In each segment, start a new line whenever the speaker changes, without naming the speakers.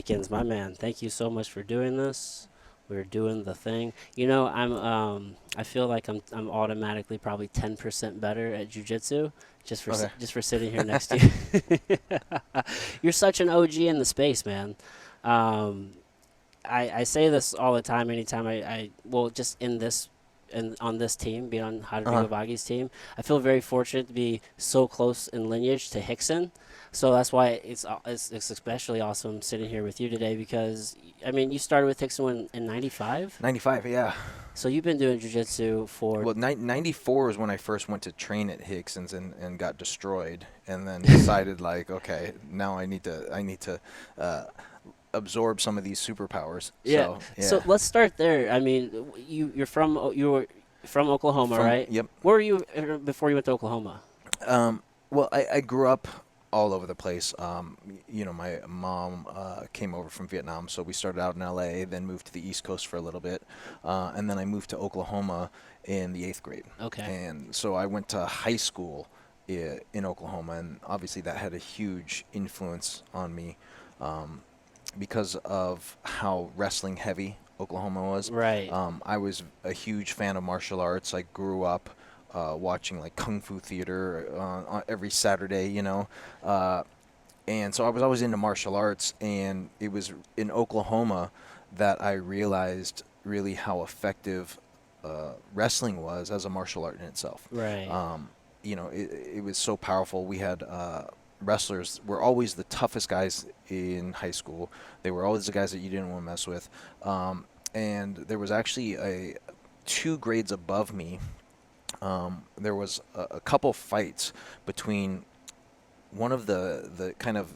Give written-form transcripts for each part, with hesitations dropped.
Akins, my man, thank you so much for doing this. We're doing the thing. I feel like I'm automatically probably 10% better at jujitsu
Okay.
just for sitting here next to you. You're such an OG in the space, man. Um, I say this all the time. Anytime well, just in this and on this team, being on
Uh-huh.
Rodrigo Bagi's team, I feel very fortunate to be so close in lineage to Rickson. So that's why it's especially awesome sitting here with you today because I mean you started with Rickson in '95,
95, yeah.
so you've been doing jiu-jitsu for
Well, 94 is when I first went to train at Hickson's and got destroyed, and then decided like, okay, now I need to uh, absorb some of these superpowers.
yeah.
So yeah,
So let's start there. I mean, you were from Oklahoma, right?
yep.
Where were you before you went to Oklahoma?
Well, I grew up all over the place. My mom came over from Vietnam, so we started out in LA, then moved to the East Coast for a little bit, and then I moved to Oklahoma in the 8th grade.
Okay.
And so I went to high school in Oklahoma, and obviously that had a huge influence on me because of how wrestling heavy Oklahoma was.
Right.
I was a huge fan of martial arts. I grew up watching like kung fu theater on every Saturday, and so I was always into martial arts. And it was in Oklahoma that I realized really how effective wrestling was as a martial art in itself.
Right.
It was so powerful. We had wrestlers were always the toughest guys in high school. They were always the guys that you didn't want to mess with. And there was actually 2 grades above me. There was a couple fights between one of the kind of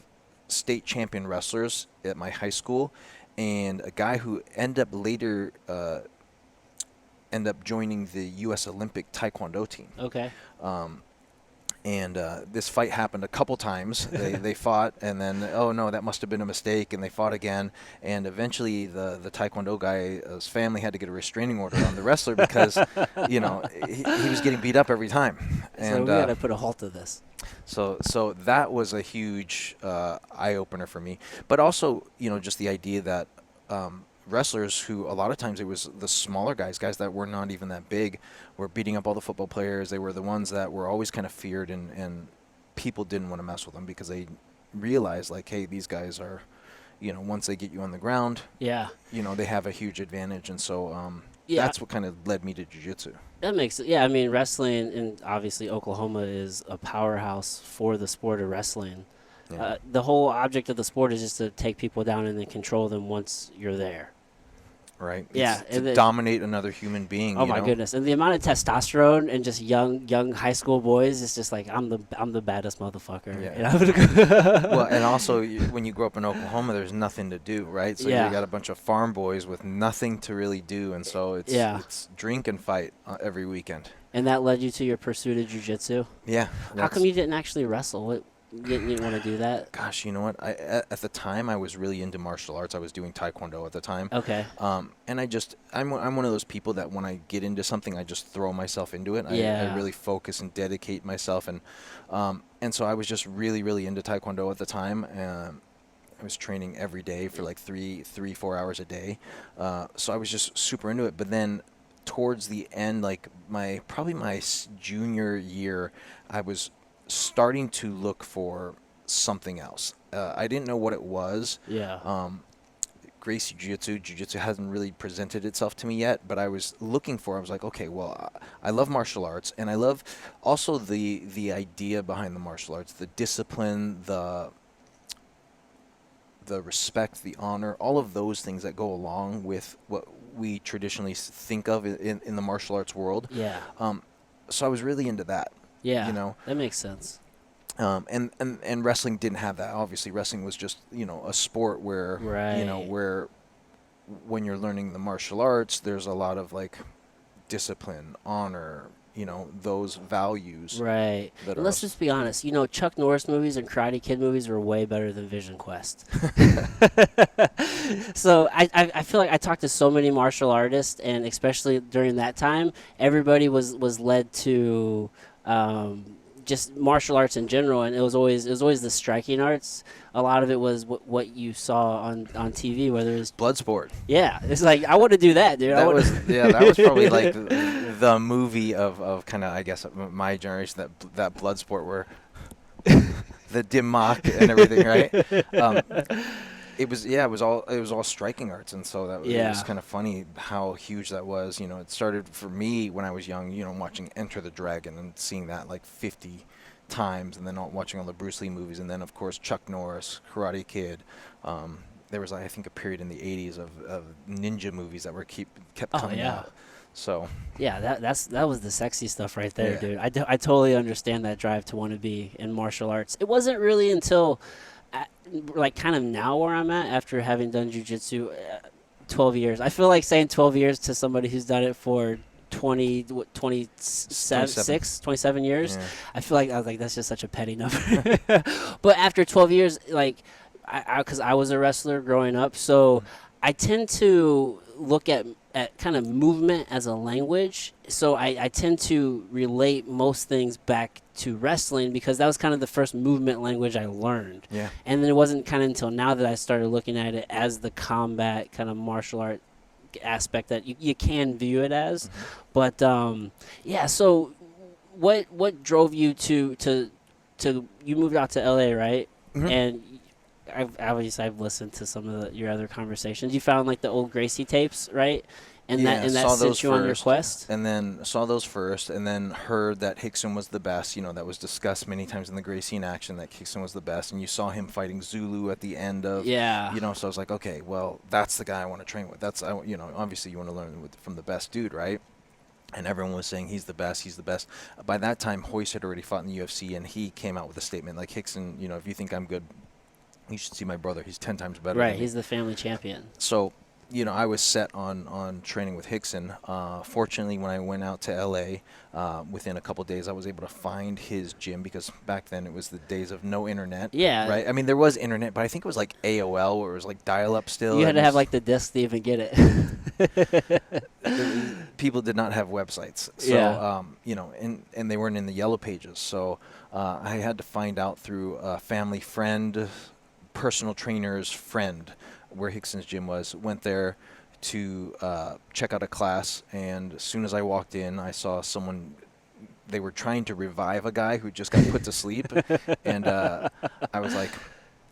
state champion wrestlers at my high school and a guy who ended up later end up joining the U.S. Olympic Taekwondo team.
Okay.
And this fight happened a couple times. They fought, and then, oh, no, that must have been a mistake, and they fought again. And eventually the Taekwondo guy's family had to get a restraining order on the wrestler because, he was getting beat up every time. And,
So we got to put a halt to this.
So that was a huge eye-opener for me. But also, just the idea that wrestlers who a lot of times it was the smaller guys that were not even that big, were beating up all the football players. They were the ones that were always kind of feared, and people didn't want to mess with them because they realized, like, hey, these guys are, once they get you on the ground,
Yeah.
they have a huge advantage. And so
Yeah.
that's what kind of led me to jiu-jitsu.
That makes it. Yeah, I mean, wrestling, and obviously Oklahoma is a powerhouse for the sport of wrestling.
Yeah.
The whole object of the sport is just to take people down and then control them once you're there.
Right?
Yeah,
It's
and
to
then-
dominate another human being.
Oh my goodness! And the amount of testosterone and just young high school boys is just like I'm the baddest motherfucker.
Yeah. Well, and also when you grow up in Oklahoma, there's nothing to do, right? So
Yeah.
you got a bunch of farm boys with nothing to really do, and so it's drink and fight every weekend.
And that led you to your pursuit of jiu-jitsu.
Yeah.
How come you didn't actually wrestle? You didn't want to do that?
Gosh, you know what? At the time I was really into martial arts. I was doing Taekwondo at the time.
Okay.
And I'm one of those people that when I get into something, I just throw myself into it.
Yeah.
I really focus and dedicate myself, and so I was just really, really into Taekwondo at the time. I was training every day for like 4 hours a day. So I was just super into it. But then towards the end, like probably my junior year, I was starting to look for something else. I didn't know what it was.
Yeah.
Gracie Jiu-Jitsu hasn't really presented itself to me yet, but I was like, okay, well, I love martial arts, and I love also the idea behind the martial arts, the discipline, the respect, the honor, all of those things that go along with what we traditionally think of in the martial arts world.
Yeah.
So I was really into that.
Yeah. That makes sense.
And wrestling didn't have that. Obviously, wrestling was just a sport where where when you're learning the martial arts, there's a lot of like discipline, honor, those values.
Right.
That
Let's just be honest. Chuck Norris movies and Karate Kid movies were way better than Vision Quest. So I feel like I talked to so many martial artists, and especially during that time, everybody was led to just martial arts in general, and it was always the striking arts. A lot of it was what you saw on TV, whether it was
Bloodsport.
yeah. It's like I want to do that, dude.
That was probably like the movie of kind of, I guess, my generation, that Bloodsport where the dim mak and everything, right? It was all striking arts, and so it was kind of funny how huge that was. You know, it started for me when I was young. You know, watching Enter the Dragon and seeing that like 50 times, and then watching all the Bruce Lee movies, and then of course Chuck Norris, Karate Kid. There was, I think, a period in the 80s of ninja movies that kept coming out. So
yeah, that was the sexy stuff right there, dude. I totally understand that drive to want to be in martial arts. It wasn't really until like kind of now where I'm at after having done jiu-jitsu 12 years. I feel like saying 12 years to somebody who's done it for 27 years. Yeah. I feel like I was like, that's just such a petty number. But after 12 years, like, because I was a wrestler growing up, so I tend to look at kind of movement as a language. So I tend to relate most things back to wrestling because that was kind of the first movement language I learned.
Yeah. And
then it wasn't kind of until now that I started looking at it as the combat kind of martial art aspect that you can view it as. But so what drove you to you moved out to LA, right? And I've listened to some of your other conversations. You found like the old Gracie tapes, right? And that sent you on your quest.
And then saw those first, and then heard that Rickson was the best. You know, that was discussed many times in the Gracie in action that Rickson was the best. And you saw him fighting Zulu at the end of.
Yeah.
You know, so I was like, okay, well, that's the guy I want to train with. Obviously you want to learn from the best dude, right? And everyone was saying he's the best, he's the best. By that time, Hoist had already fought in the UFC, and he came out with a statement like, Rickson, you know, if you think I'm good, you should see my brother. He's 10 times better.
Right,
than me.
He's the family champion.
So, you know, I was set on training with Rickson. Fortunately, when I went out to LA, within a couple of days, I was able to find his gym because back then it was the days of no internet.
Yeah.
Right? I mean, there was internet, but I think it was like AOL, where it was like dial-up still.
You had to have like the disc to even get it.
People did not have websites. So, you know, and they weren't in the yellow pages. So I had to find out through a family friend, personal trainer's friend, where Rickson's gym was. Went there to check out a class, and as soon as I walked in, I saw someone. They were trying to revive a guy who just got put to sleep, and I was like,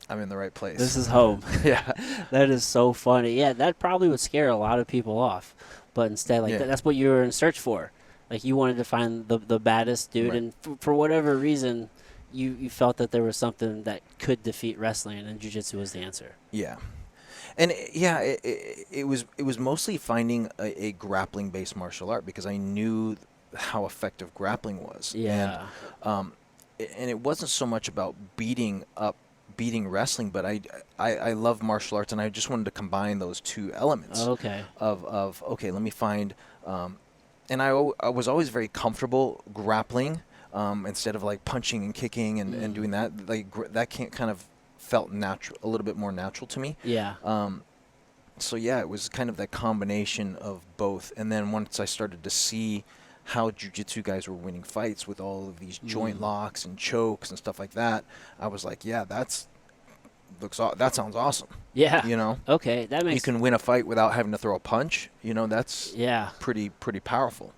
I'm in the right place.
This is home.
Yeah.
That is so funny. Yeah, that probably would scare a lot of people off, but instead, that's what you were in search for. Like, you wanted to find the baddest dude, right. And for whatever reason, you felt that there was something that could defeat wrestling, and jiu-jitsu was the answer.
Yeah. And it was mostly finding a grappling based martial art because I knew how effective grappling was.
Yeah.
And it wasn't so much about beating wrestling, but I love martial arts, and I just wanted to combine those two elements.
Okay.
Of okay, let me find, and I was always very comfortable grappling instead of like punching and kicking and doing that. Like that kind of felt natural, a little bit more natural to me.
Yeah.
So yeah, it was kind of that combination of both. And then once I started to see how jiu-jitsu guys were winning fights with all of these joint locks and chokes and stuff like that, I was like, yeah, that sounds awesome.
Yeah.
You know?
Okay, that makes.
You can win a fight without having to throw a punch. You know, that's pretty powerful.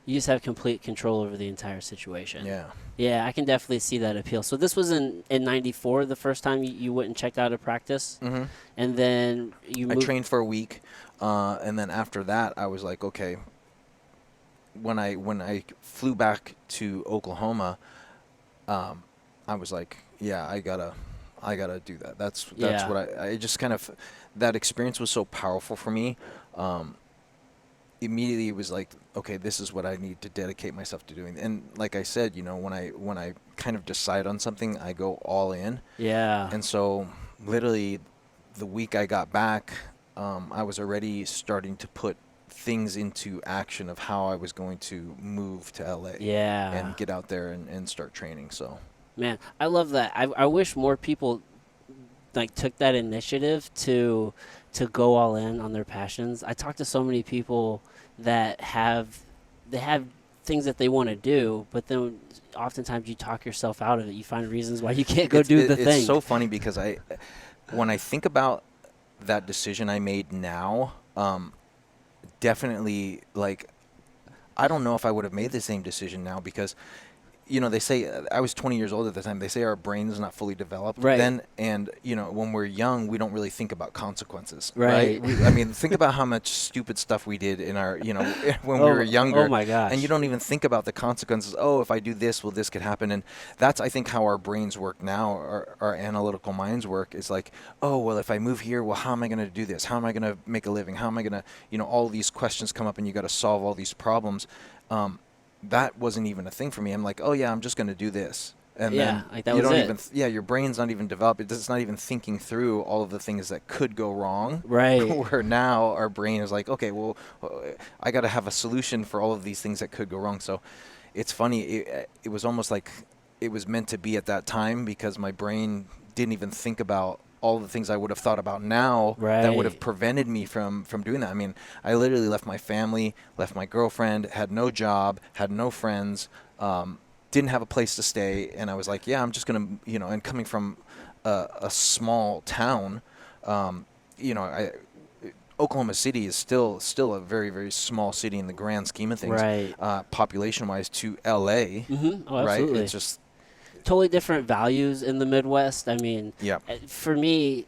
You just have complete control over the entire situation.
Yeah.
Yeah, I can definitely see that appeal. So this was in 94, the first time you went and checked out a practice?
Mm-hmm.
And then you moved.
I trained for a week, and then after that, I was like, okay. When I flew back to Oklahoma, I was like, yeah, I gotta do that. That's what I just kind of, that experience was so powerful for me. Immediately it was like, okay, this is what I need to dedicate myself to doing. And like I said, you know, when I kind of decide on something, I go all in.
Yeah.
And so literally the week I got back, I was already starting to put things into action of how I was going to move to LA.
Yeah.
And get out there and start training. So,
man, I love that. I wish more people like took that initiative to go all in on their passions. I talk to so many people that have things that they want to do, but then oftentimes you talk yourself out of it. You find reasons why you can't go do the thing.
It's so funny because when I think about that decision I made now, definitely, like, I don't know if I would have made the same decision now because, you know, they say, I was 20 years old at the time, they say our brain is not fully developed then, and, you know, when we're young, we don't really think about consequences, right? I mean, think about how much stupid stuff we did in our, you know, when we were younger.
Oh, my gosh.
And you don't even think about the consequences. Oh, if I do this, well, this could happen. And that's, I think, how our brains work now, our analytical minds work, is like, oh, well, if I move here, well, how am I going to do this? How am I going to make a living? How am I going to, you know, all these questions come up and you got to solve all these problems. That wasn't even a thing for me. I'm like, oh yeah, I'm just going to do this. And then
like that
you
was
don't
it.
even, your brain's not even developed. It's not even thinking through all of the things that could go wrong.
Right.
Where now our brain is like, okay, well, I got to have a solution for all of these things that could go wrong. So it's funny. It was almost like it was meant to be at that time because my brain didn't even think about all the things I would have thought about now that would have prevented me from doing that. I mean, I literally left my family, left my girlfriend, had no job, had no friends, didn't have a place to stay. And I was like, yeah, I'm just going to, you know, and coming from a small town, you know, Oklahoma City is still a very, very small city in the grand scheme of things, population-wise to L.A.,
Oh,
right?
absolutely.
It's just
totally different values in the Midwest. I mean, for me,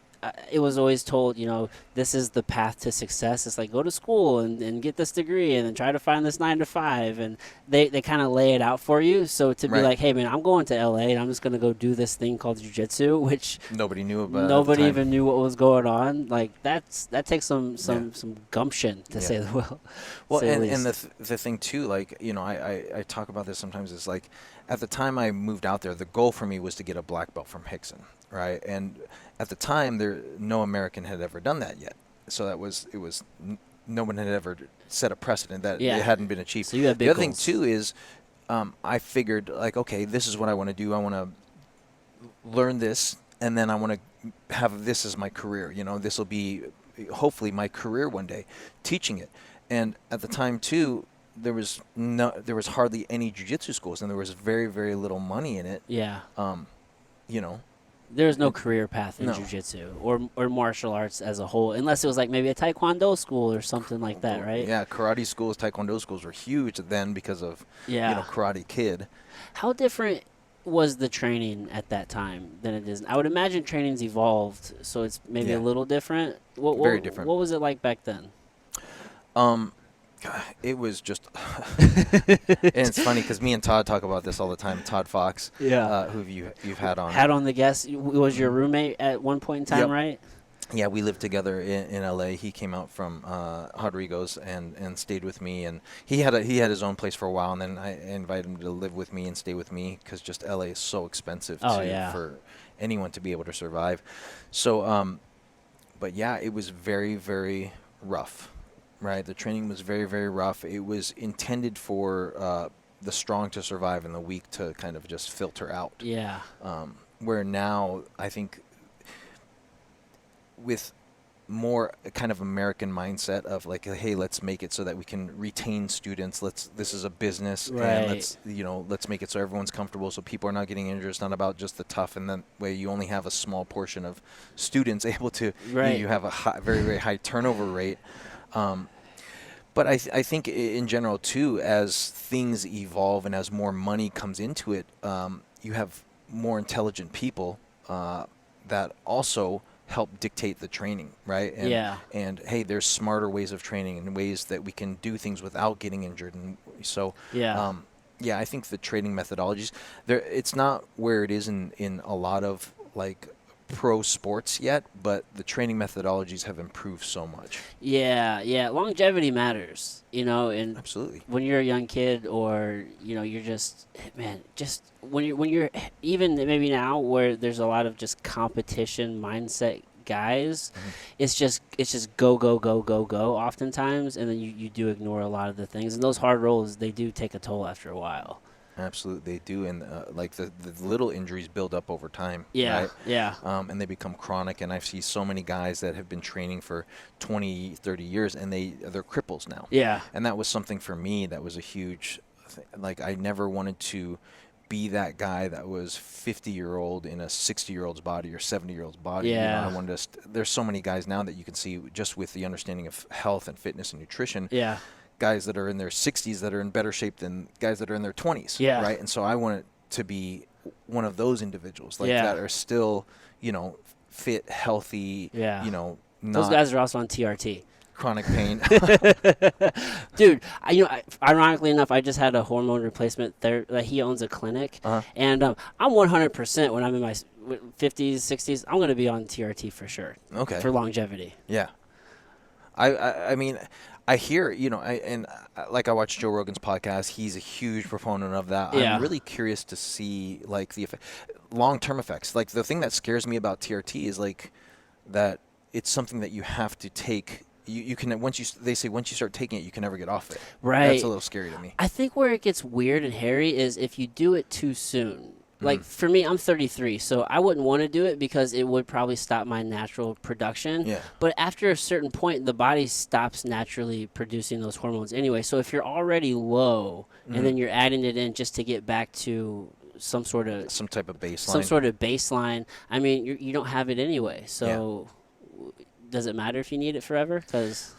it was always told, you know, this is the path to success. It's like, go to school and get this degree and then try to find this 9 to 5. And they kind of lay it out for you. So to be like, hey, man, I'm going to LA and I'm just going to go do this thing called Jiu-Jitsu, which
nobody knew about.
Nobody even knew what was going on. Like, that takes some gumption, to say the well.
Well, and the thing, too, like, you know, I talk about this sometimes, is like, at the time I moved out there, the goal for me was to get a black belt from Rickson, right? And at the time, no American had ever done that yet. So no one had ever set a precedent that it hadn't been achieved.
So you had big
the other
goals.
thing, too, is I figured, like, okay, this is what I want to do. I want to learn this, and then I want to have this as my career. You know, this will be hopefully my career one day, teaching it. And at the time, too, there was hardly any jiu-jitsu schools, and there was very, very little money in it.
Yeah.
You know,
there's no career path in jiu-jitsu or martial arts as a whole, unless it was like maybe a taekwondo school or something like that, right?
Yeah, karate schools, taekwondo schools were huge then because of you know, Karate Kid.
How different was the training at that time than it is? I would imagine training's evolved, so it's maybe a little different.
Very different.
What was it like back then?
It was just, and it's funny because me and Todd talk about this all the time. Todd Fox, who you've had on.
Had on the guest, was your roommate at one point in time, right?
Yeah, we lived together in L.A. He came out from Rodrigo's and stayed with me, and he had
Oh,
his own place for a while, and then I invited him to live with me and stay with me because just L.A. is so expensive for anyone to be able to survive. So, but yeah, it was very, very rough. Right, the training was very, very rough. It was intended for the strong to survive and the weak to kind of just filter out.
Yeah.
Where now, I think, with more kind of American mindset of like, hey, let's make it so that we can retain students. This is a business, and let's make it so everyone's comfortable, so people are not getting injured. It's not about just the tough, and then way you only have a small portion of students able to. You have a very, very high turnover rate. But I think in general, too, as things evolve and as more money comes into it, you have more intelligent people that also help dictate the training, right? And, hey, there's smarter ways of training and ways that we can do things without getting injured. And so, I think the training methodologies, it's not where it is in a lot of, like, pro sports yet, but the training methodologies have improved so much.
Yeah, longevity matters, and
absolutely,
when you're a young kid, or you're just when you're even maybe now where there's a lot of just competition mindset guys, it's just go oftentimes, and then you do ignore a lot of the things, and those hard rolls, they do take a toll after a while.
Absolutely, they do, and like the little injuries build up over time.
Yeah,
right? And they become chronic. And I've seen so many guys that have been training for 20, 30 years, and they're cripples now.
Yeah,
and that was something for me that was a huge like I never wanted to be that guy that was 50-year-old in a 60-year-old's body or 70-year-old's body. You know,
Yeah.
I wanted to. There's so many guys now that you can see just with the understanding of health and fitness and nutrition.
Yeah.
Guys that are in their 60s that are in better shape than guys that are in their 20s.
Yeah.
Right. And so I wanted to be one of those individuals, like
Yeah.
that are still, you know, fit, healthy.
Yeah.
You know,
Those
not
guys are also on TRT.
chronic pain.
Dude, ironically enough, I just had a hormone replacement there. He owns a clinic, and I'm 100% when I'm in my 50s, 60s, I'm going to be on TRT for sure.
Okay.
For longevity.
Yeah. I mean, I hear, you know, like I watch Joe Rogan's podcast. He's a huge proponent of that.
Yeah.
I'm really curious to see like the long-term effects. Like the thing that scares me about TRT is like that it's something that you have to take. You can they say once you start taking it, you can never get off it.
Right.
That's a little scary to me.
I think where it gets weird and hairy is if you do it too soon. Like for me, I'm 33, so I wouldn't want to do it because it would probably stop my natural production.
Yeah.
But after a certain point, the body stops naturally producing those hormones anyway. So if you're already low and then you're adding it in just to get back to some type of baseline, I mean, you don't have it anyway. So does it matter if you need it forever? Because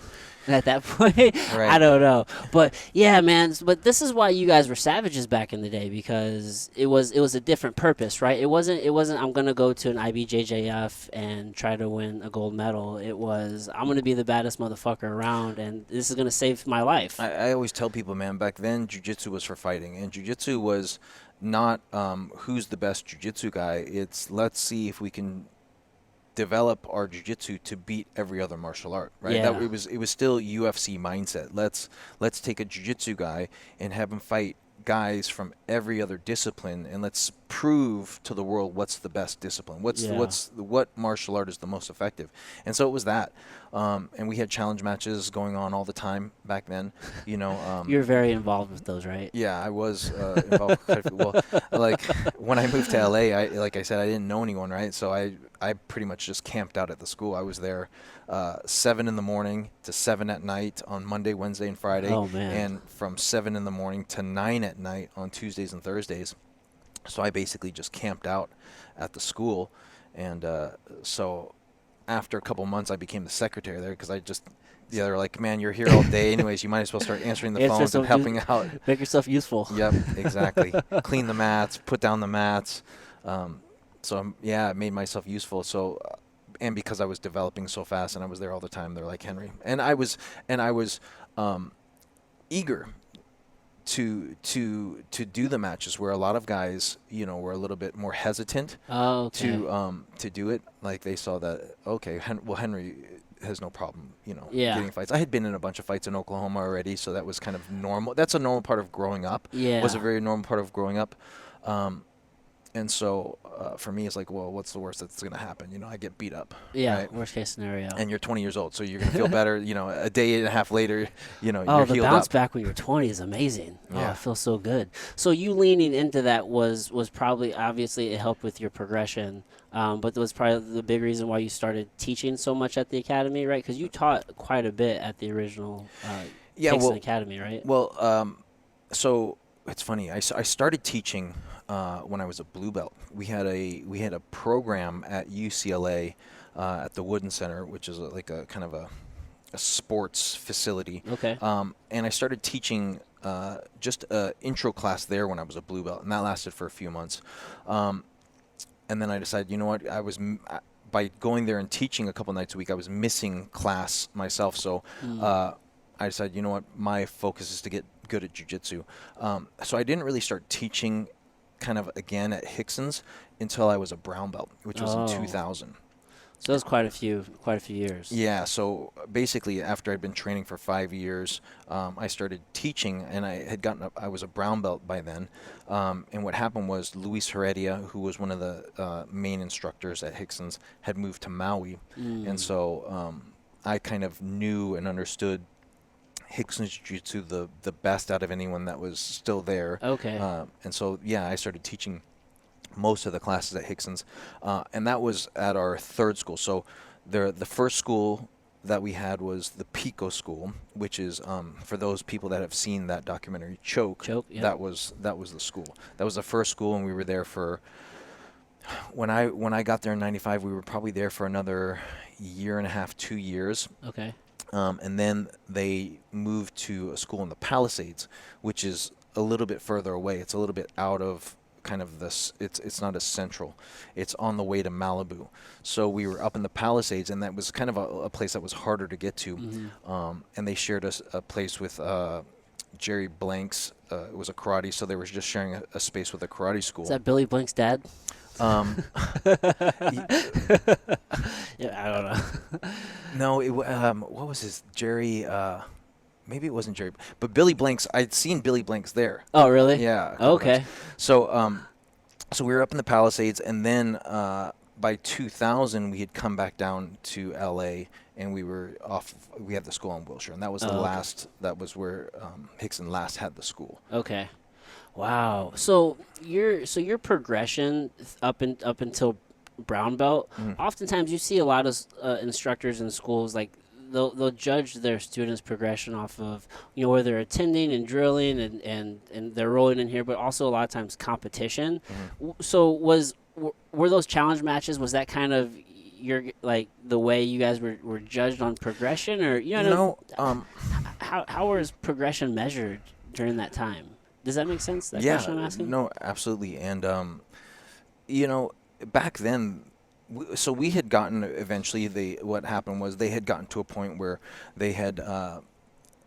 at that point, I don't know. But yeah, man. But this is why you guys were savages back in the day, because it was a different purpose, right? It wasn't I'm gonna go to an IBJJF and try to win a gold medal. It was I'm gonna be the baddest motherfucker around, and this is gonna save my life.
I always tell people, man, back then Jiu-Jitsu was for fighting, and Jiu-Jitsu was not who's the best Jiu-Jitsu guy. It's let's see if we can develop our jiu-jitsu to beat every other martial art, right?
Yeah.
It was still UFC mindset. Let's take a jiu-jitsu guy and have him fight guys from every other discipline, and let's prove to the world what's the best discipline. What martial art is the most effective. And so it was that. And we had challenge matches going on all the time back then. You know,
You're very involved with those, right?
yeah, I was involved. Well, like when I moved to LA, like I said, I didn't know anyone, right? So I pretty much just camped out at the school. I was there 7 in the morning to 7 at night on Monday, Wednesday, and Friday.
Oh, man.
And from 7 in the morning to 9 at night on Tuesdays and Thursdays. So I basically just camped out at the school. And so after a couple months, I became the secretary there because they're like, man, you're here all day anyways. You might as well start answering the phones and helping out.
Make yourself useful.
Yep, exactly. Clean the mats, put down the mats. I made myself useful. So, and because I was developing so fast and I was there all the time, they're like, Henry. And I was eager to do the matches where a lot of guys, you know, were a little bit more hesitant to do it. Like they saw that, okay, Henry has no problem, you know, getting fights. I had been in a bunch of fights in Oklahoma already, so that was kind of normal. That's a normal part of growing up.
Yeah.
Was a very normal part of growing up. And so for me, it's like, well, what's the worst that's going to happen? You know, I get beat up.
Yeah,
right?
worst case scenario.
And you're 20 years old, so you're going to feel better. You know, a day and a half later, you know,
you're
healed up.
Oh, the bounce back when you're 20 is amazing.
Yeah.
Oh, it feels so good. So you leaning into that was probably, obviously, it helped with your progression. But that was probably the big reason why you started teaching so much at the academy, right? Because you taught quite a bit at the original Kingston Academy, right?
Well, so it's funny. I started teaching when I was a blue belt. We had a program at UCLA at the Wooden Center, which is like a kind of a sports facility.
Okay.
And I started teaching just an intro class there when I was a blue belt, and that lasted for a few months. And then I decided, you know what, by going there and teaching a couple nights a week, I was missing class myself. So I decided, you know what, my focus is to get good at jiu-jitsu. So I didn't really start teaching kind of again at Rickson's until I was a brown belt, which was in 2000.
So that was quite a few years.
Yeah, so basically after I'd been training for 5 years, I started teaching, and I was a brown belt by then. And what happened was Luis Heredia, who was one of the main instructors at Rickson's, had moved to Maui. And so I kind of knew and understood Rickson's Jiu-Jitsu the best out of anyone that was still there.
Okay.
And so, yeah, I started teaching most of the classes at Rickson's, and that was at our third school. So the first school that we had was the Pico School, which is for those people that have seen that documentary Choke.
Yep.
That was the school. That was the first school, and we were there for. When I got there in '95, we were probably there for another year and a half, 2 years.
Okay.
And then they moved to a school in the Palisades, which is a little bit further away. It's a little bit out of kind of this. It's not as central. It's on the way to Malibu. So we were up in the Palisades, and that was kind of a place that was harder to get to.
Mm-hmm.
And they shared a place with Jerry Blanks. It was a karate, so they were just sharing a space with a karate school.
Is that Billy Blank's dad?
Yeah,
I don't know.
No, what was his Jerry? Maybe it wasn't Jerry, but Billy Blanks. I'd seen Billy Blanks there.
Oh, really?
Yeah. a couple
Okay.
times. So, so we were up in the Palisades, and then by 2000, we had come back down to LA, and we were off. We had the school on Wilshire, and that was the
okay.
last. That was where Rickson last had the school.
Okay. Wow. So your progression up until brown belt.
Mhm.
Oftentimes, you see a lot of instructors in schools like they'll judge their students' progression off of where they're attending and drilling and they're rolling in here, but also a lot of times competition. So were those challenge matches? Was that kind of your like the way you guys were judged on progression, or how was progression measured during that time? Does that make sense? That
Yeah,
question I'm asking?
no, absolutely. And, back then, so we had gotten eventually, what happened was they had gotten to a point where they had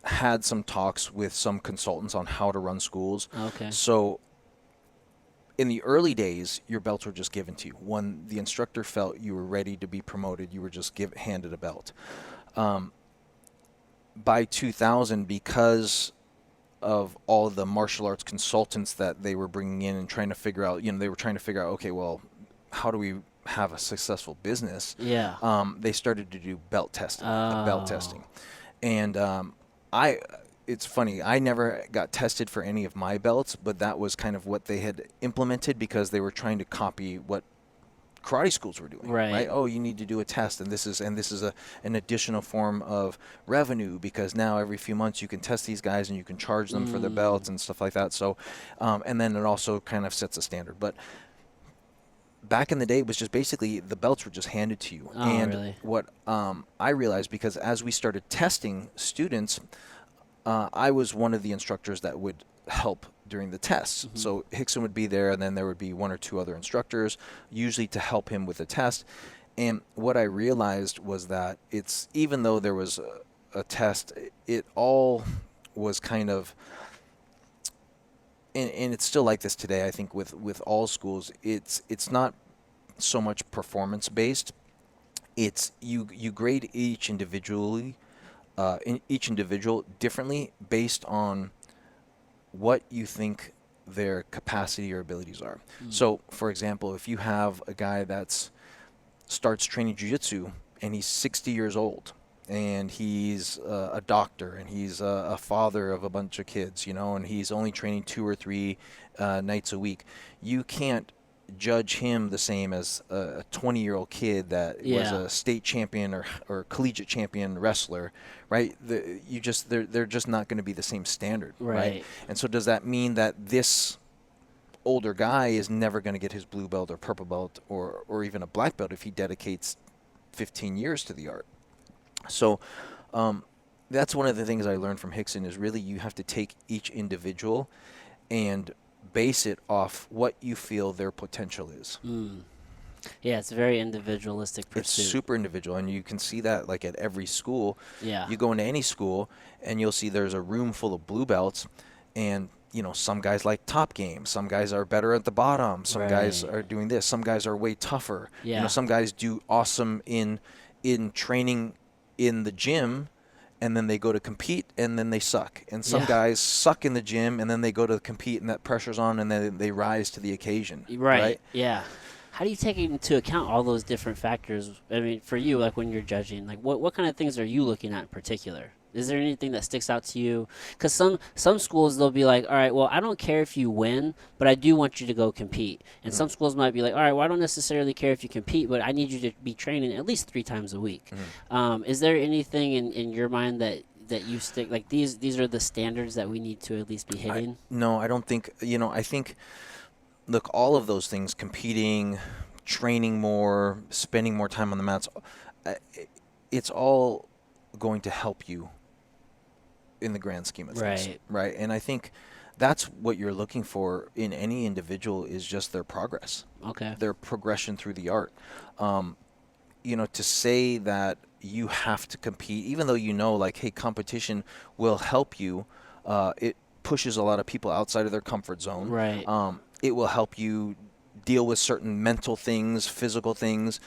had some talks with some consultants on how to run schools.
Okay.
So in the early days, your belts were just given to you. When the instructor felt you were ready to be promoted, you were just handed a belt. By 2000, because of all the martial arts consultants that they were bringing in and trying to figure out, they were trying to figure out, okay, well, how do we have a successful business?
Yeah.
They started to do belt testing,
Oh.
And it's funny, I never got tested for any of my belts, but that was kind of what they had implemented because they were trying to copy what karate schools were doing,
Right.
Oh, you need to do a test, and this is an additional form of revenue because now every few months you can test these guys and you can charge them for their belts and stuff like that. So, and then it also kind of sets a standard. But back in the day, it was just basically the belts were just handed to you.
Oh,
and
really?
what I realized, because as we started testing students, I was one of the instructors that would help during the tests.
Mm-hmm.
So Rickson would be there, and then there would be one or two other instructors, usually to help him with the test. And what I realized was that even though there was a test, it all was kind of, and it's still like this today, I think, with all schools, it's not so much performance based. It's you grade each individual differently based on what you think their capacity or abilities are. So, for example, if you have a guy that starts training Jujitsu and he's 60 years old and he's a doctor and he's a father of a bunch of kids, and he's only training 2 or 3 nights a week, you can't judge him the same as a 20-year-old kid that was a state champion or collegiate champion wrestler, right? They're just not going to be the same standard, right? And so does that mean that this older guy is never going to get his blue belt or purple belt or even a black belt if he dedicates 15 years to the art? So that's one of the things I learned from Rickson is really you have to take each individual and base it off what you feel their potential is.
Yeah, it's a very individualistic pursuit.
It's super individual, and you can see that like at every school.
Yeah.
You go into any school, and you'll see there's a room full of blue belts, and some guys like top game, some guys are better at the bottom, some guys are doing this, some guys are way tougher.
Yeah.
Some guys do awesome in training in the gym, and then they go to compete, and then they suck. And some guys suck in the gym, and then they go to compete, and that pressure's on, and then they rise to the occasion. Right?
Yeah. How do you take into account all those different factors? I mean, for you, like when you're judging, like what kind of things are you looking at in particular? Is there anything that sticks out to you? Because some schools they'll be like, all right, well, I don't care if you win, but I do want you to go compete. And
Mm-hmm.
some schools might be like, all right, well, I don't necessarily care if you compete, but I need you to be training at least 3 times a week.
Mm-hmm.
Is there anything in your mind that you stick like these are the standards that we need to at least be
I
hitting?
no, I don't think, I think, look, all of those things, competing, training more, spending more time on the mats, uh, it's all going to help you in the grand scheme of things,
Right.
right? And I think that's what you're looking for in any individual is just their progress,
Okay.
their progression through the art. Um, to say that you have to compete, even though like, hey, competition will help you, it pushes a lot of people outside of their comfort zone.
Right.
It will help you deal with certain mental things, physical things.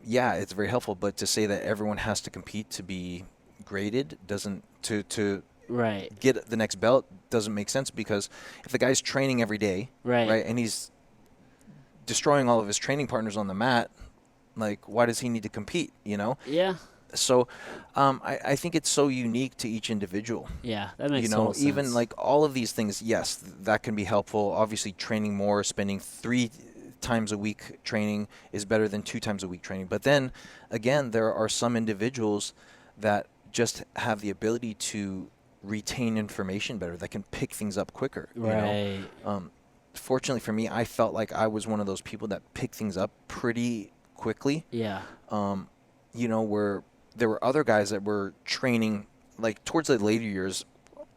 Yeah, it's very helpful. But to say that everyone has to compete to be graded doesn't to
Right.
get the next belt doesn't make sense, because if the guy's training every day,
Right.
right, and he's destroying all of his training partners on the mat, like, why does he need to compete?
Yeah.
So, I think it's so unique to each individual.
Yeah. That makes total
Even
sense.
like all of these things, yes, that can be helpful. Obviously, training more, spending 3 times a week training is better than 2 times a week training. But then again, there are some individuals that just have the ability to retain information better, that can pick things up quicker.
Right.
Fortunately for me, I felt like I was one of those people that picked things up pretty quickly.
Yeah.
Where there were other guys that were training like towards the later years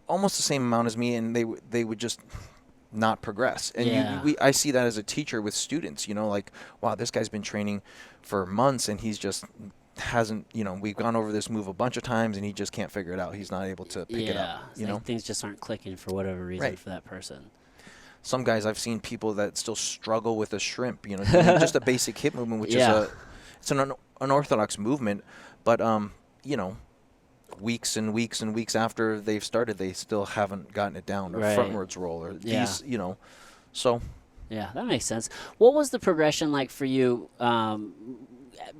almost the same amount as me, and they would just not progress. And
Yeah.
I see that as a teacher with students, like, wow, this guy's been training for months and he's just hasn't, we've gone over this move a bunch of times and he just can't figure it out. He's not able to pick it up,
Yeah. It's like things just aren't clicking for whatever reason
Right.
for that person.
Some guys, I've seen people that still struggle with a shrimp, doing just a basic hip movement, which
Yeah.
it's an unorthodox movement, but weeks and weeks and weeks after they've started, they still haven't gotten it down, or
Right.
frontwards roll, or
Yeah.
so
Yeah, that makes sense. What was the progression like for you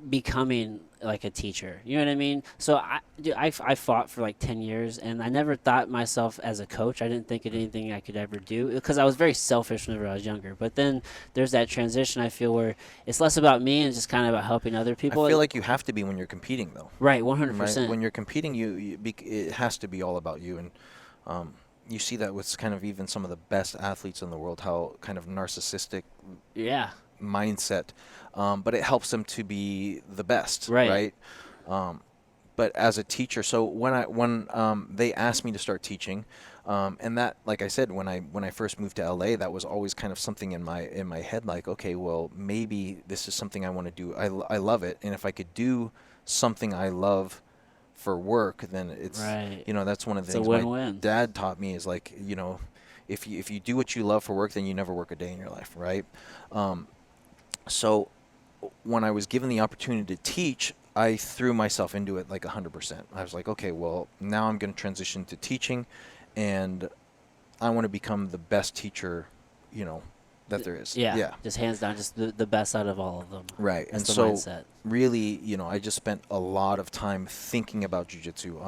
becoming like a teacher? You know what I mean? So I fought for like 10 years and I never thought myself as a coach. I didn't think of anything I could ever do because I was very selfish whenever I was younger. But then there's that transition, I feel, where it's less about me and just kind of about helping other people.
I feel like you have to be when you're competing, though.
Right,
Right?
100%.
When you're competing, it has to be all about you, and you see that with kind of even some of the best athletes in the world, how kind of narcissistic
Yeah.
mindset, but it helps them to be the best,
Right.
right? But as a teacher, so when they asked me to start teaching, and that, like I said, when I first moved to LA, that was always kind of something in my head, like, okay, well, maybe this is something I want to do. I love it, and if I could do something I love for work, then it's
Right.
that's one of the
It's a
things my
win-win.
dad taught me is, like, if you do what you love for work, then you never work a day in your life, right? So when I was given the opportunity to teach, I threw myself into it like 100%. I was like, okay, well, now I'm going to transition to teaching, and I want to become the best teacher, that there is.
Yeah.
Yeah.
Just hands down, just the best out of all of them.
Right.
That's
And
the
so
mindset.
really, I just spent a lot of time thinking about jiu-jitsu.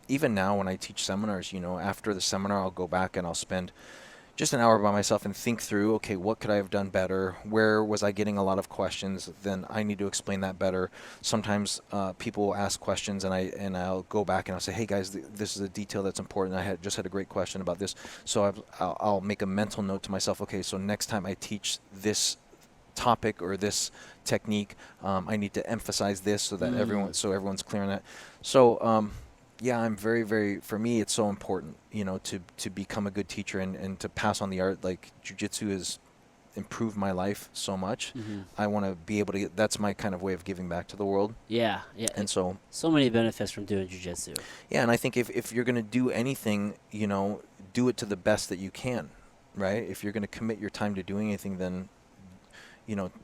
Even now when I teach seminars, after the seminar, I'll go back and I'll spend just an hour by myself and think through, okay, what could I have done better? Where was I getting a lot of questions? Then I need to explain that better. Sometimes people will ask questions, and I'll go back and I'll say, hey guys, this is a detail that's important. I just had a great question about this, so I'll make a mental note to myself. Okay, so next time I teach this topic or this technique, I need to emphasize this so that everyone's clear on that. So. Yeah, I'm very, very, for me, it's so important, to become a good teacher and to pass on the art. Like, jiu-jitsu has improved my life so much.
Mm-hmm.
I want to be able to that's my kind of way of giving back to the world.
Yeah. Yeah.
And so
many benefits from doing jiu-jitsu.
yeah, and I think if you're going to do anything, do it to the best that you can, right? If you're going to commit your time to doing anything, then,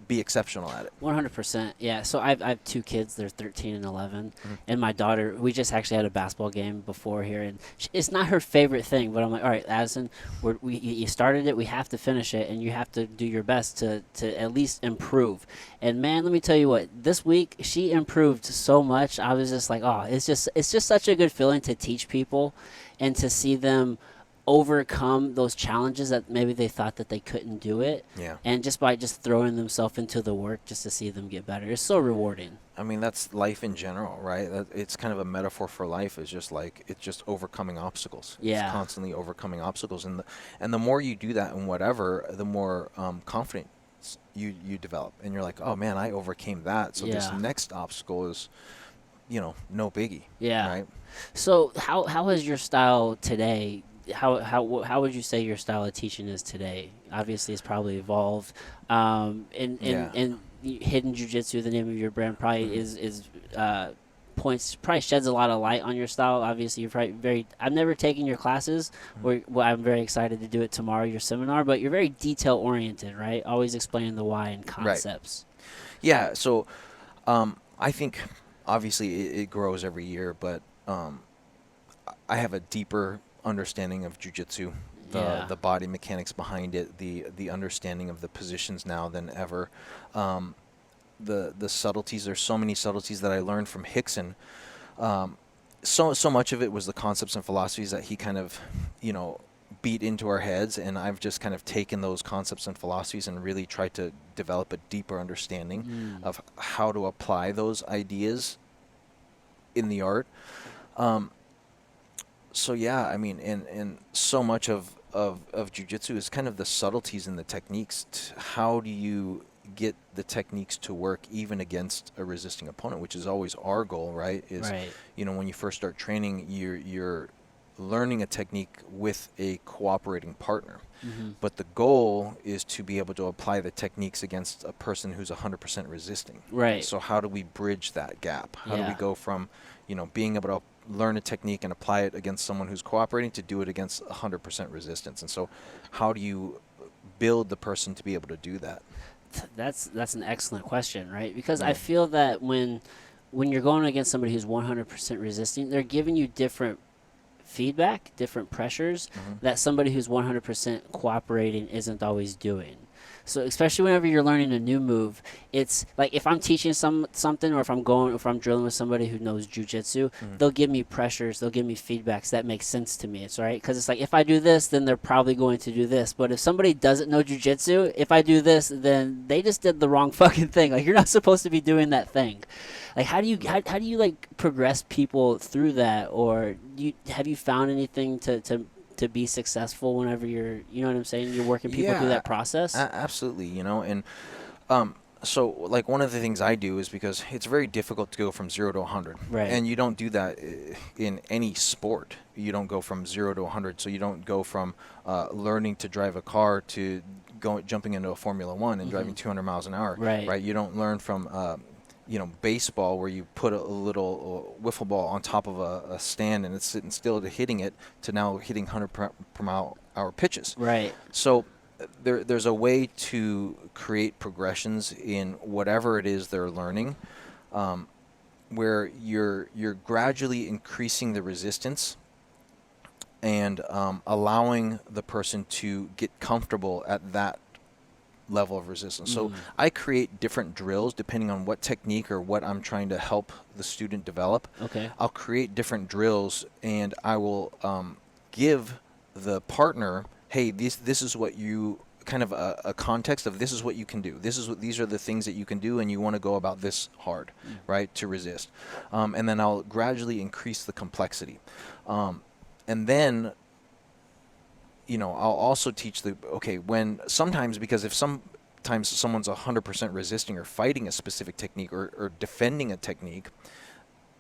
be exceptional at it.
100%. Yeah. So I have two kids. They're 13 and 11.
Mhm.
And my daughter, we just actually had a basketball game before here. And it's not her favorite thing. But I'm like, all right, Addison, you started it. We have to finish it. And you have to do your best to at least improve. And, man, let me tell you what. This week, she improved so much. I was just like, oh, it's just such a good feeling to teach people and to see them overcome those challenges that maybe they thought that they couldn't do it.
Yeah.
And just by just throwing themselves into the work just to see them get better. It's so rewarding.
I mean, that's life in general, right? It's kind of a metaphor for life. It's just overcoming obstacles.
Yeah.
It's constantly overcoming obstacles. And the more you do that in whatever, the more confident you develop. And you're like, oh, man, I overcame that. So this
Yeah.
next obstacle is, no biggie.
Yeah.
Right?
So how is your style today? How would you say your style of teaching is today? Obviously, it's probably evolved. And Hidden Jiu Jitsu, the name of your brand, probably is probably sheds a lot of light on your style. Obviously, you're probably I've never taken your classes, I'm very excited to do it tomorrow, your seminar. But you're very detail oriented, right? Always explaining the why and concepts.
Right. Yeah. So, I think obviously it grows every year, but I have a deeper understanding of jiu-jitsu, the body mechanics behind it, the understanding of the positions now than ever. The subtleties, there's so many subtleties that I learned from Rickson. So much of it was the concepts and philosophies that he kind of, beat into our heads, and I've just kind of taken those concepts and philosophies and really tried to develop a deeper understanding of how to apply those ideas in the art. So yeah, I mean, and so much of jiu-jitsu is kind of the subtleties in the techniques. How do you get the techniques to work even against a resisting opponent, which is always our goal, right? When you first start training, you're learning a technique with a cooperating partner. But the goal is to be able to apply the techniques against a person who's 100% resisting.
Right.
So how do we bridge that gap? How do we
Yeah.
go from, being able to learn a technique and apply it against someone who's cooperating to do it against 100% resistance? And so how do you build the person to be able to do that?
That's an excellent question, right? Because I feel that when you're going against somebody who's 100% resisting, they're giving you different feedback, different pressures that somebody who's 100% cooperating isn't always doing. So especially whenever you're learning a new move, it's like if I'm teaching something, or if I'm drilling with somebody who knows jujitsu, they'll give me pressures, they'll give me feedbacks that make sense to me. It's right, because it's like if I do this, then they're probably going to do this. But if somebody doesn't know jujitsu, if I do this, then they just did the wrong fucking thing. Like, you're not supposed to be doing that thing. Like, how do you like progress people through that, or have you found anything to be successful whenever you're, you know what I'm saying, you're working people through that process?
Absolutely, and so like one of the things I do is, because it's very difficult to go from 0 to 100,
Right.
And you don't do that in any sport. You don't go from 0 to 100. So you don't go from learning to drive a car to jumping into a Formula One and driving 200 miles an hour.
Right.
You don't learn from baseball, where you put a little wiffle ball on top of a stand and it's sitting still, to hitting it, to now hitting 100 per mile hour pitches.
Right.
So there's a way to create progressions in whatever it is they're learning, where you're gradually increasing the resistance and allowing the person to get comfortable at that level of resistance. So I create different drills depending on what technique or what I'm trying to help the student develop.
Okay.
I'll create different drills, and I will give the partner, hey, this is what you, kind of a context of, this is what you can do. These are the things that you can do, and you want to go about this hard, right, to resist. And then I'll gradually increase the complexity. And then I'll also teach sometimes, because if sometimes someone's 100% resisting or fighting a specific technique or defending a technique,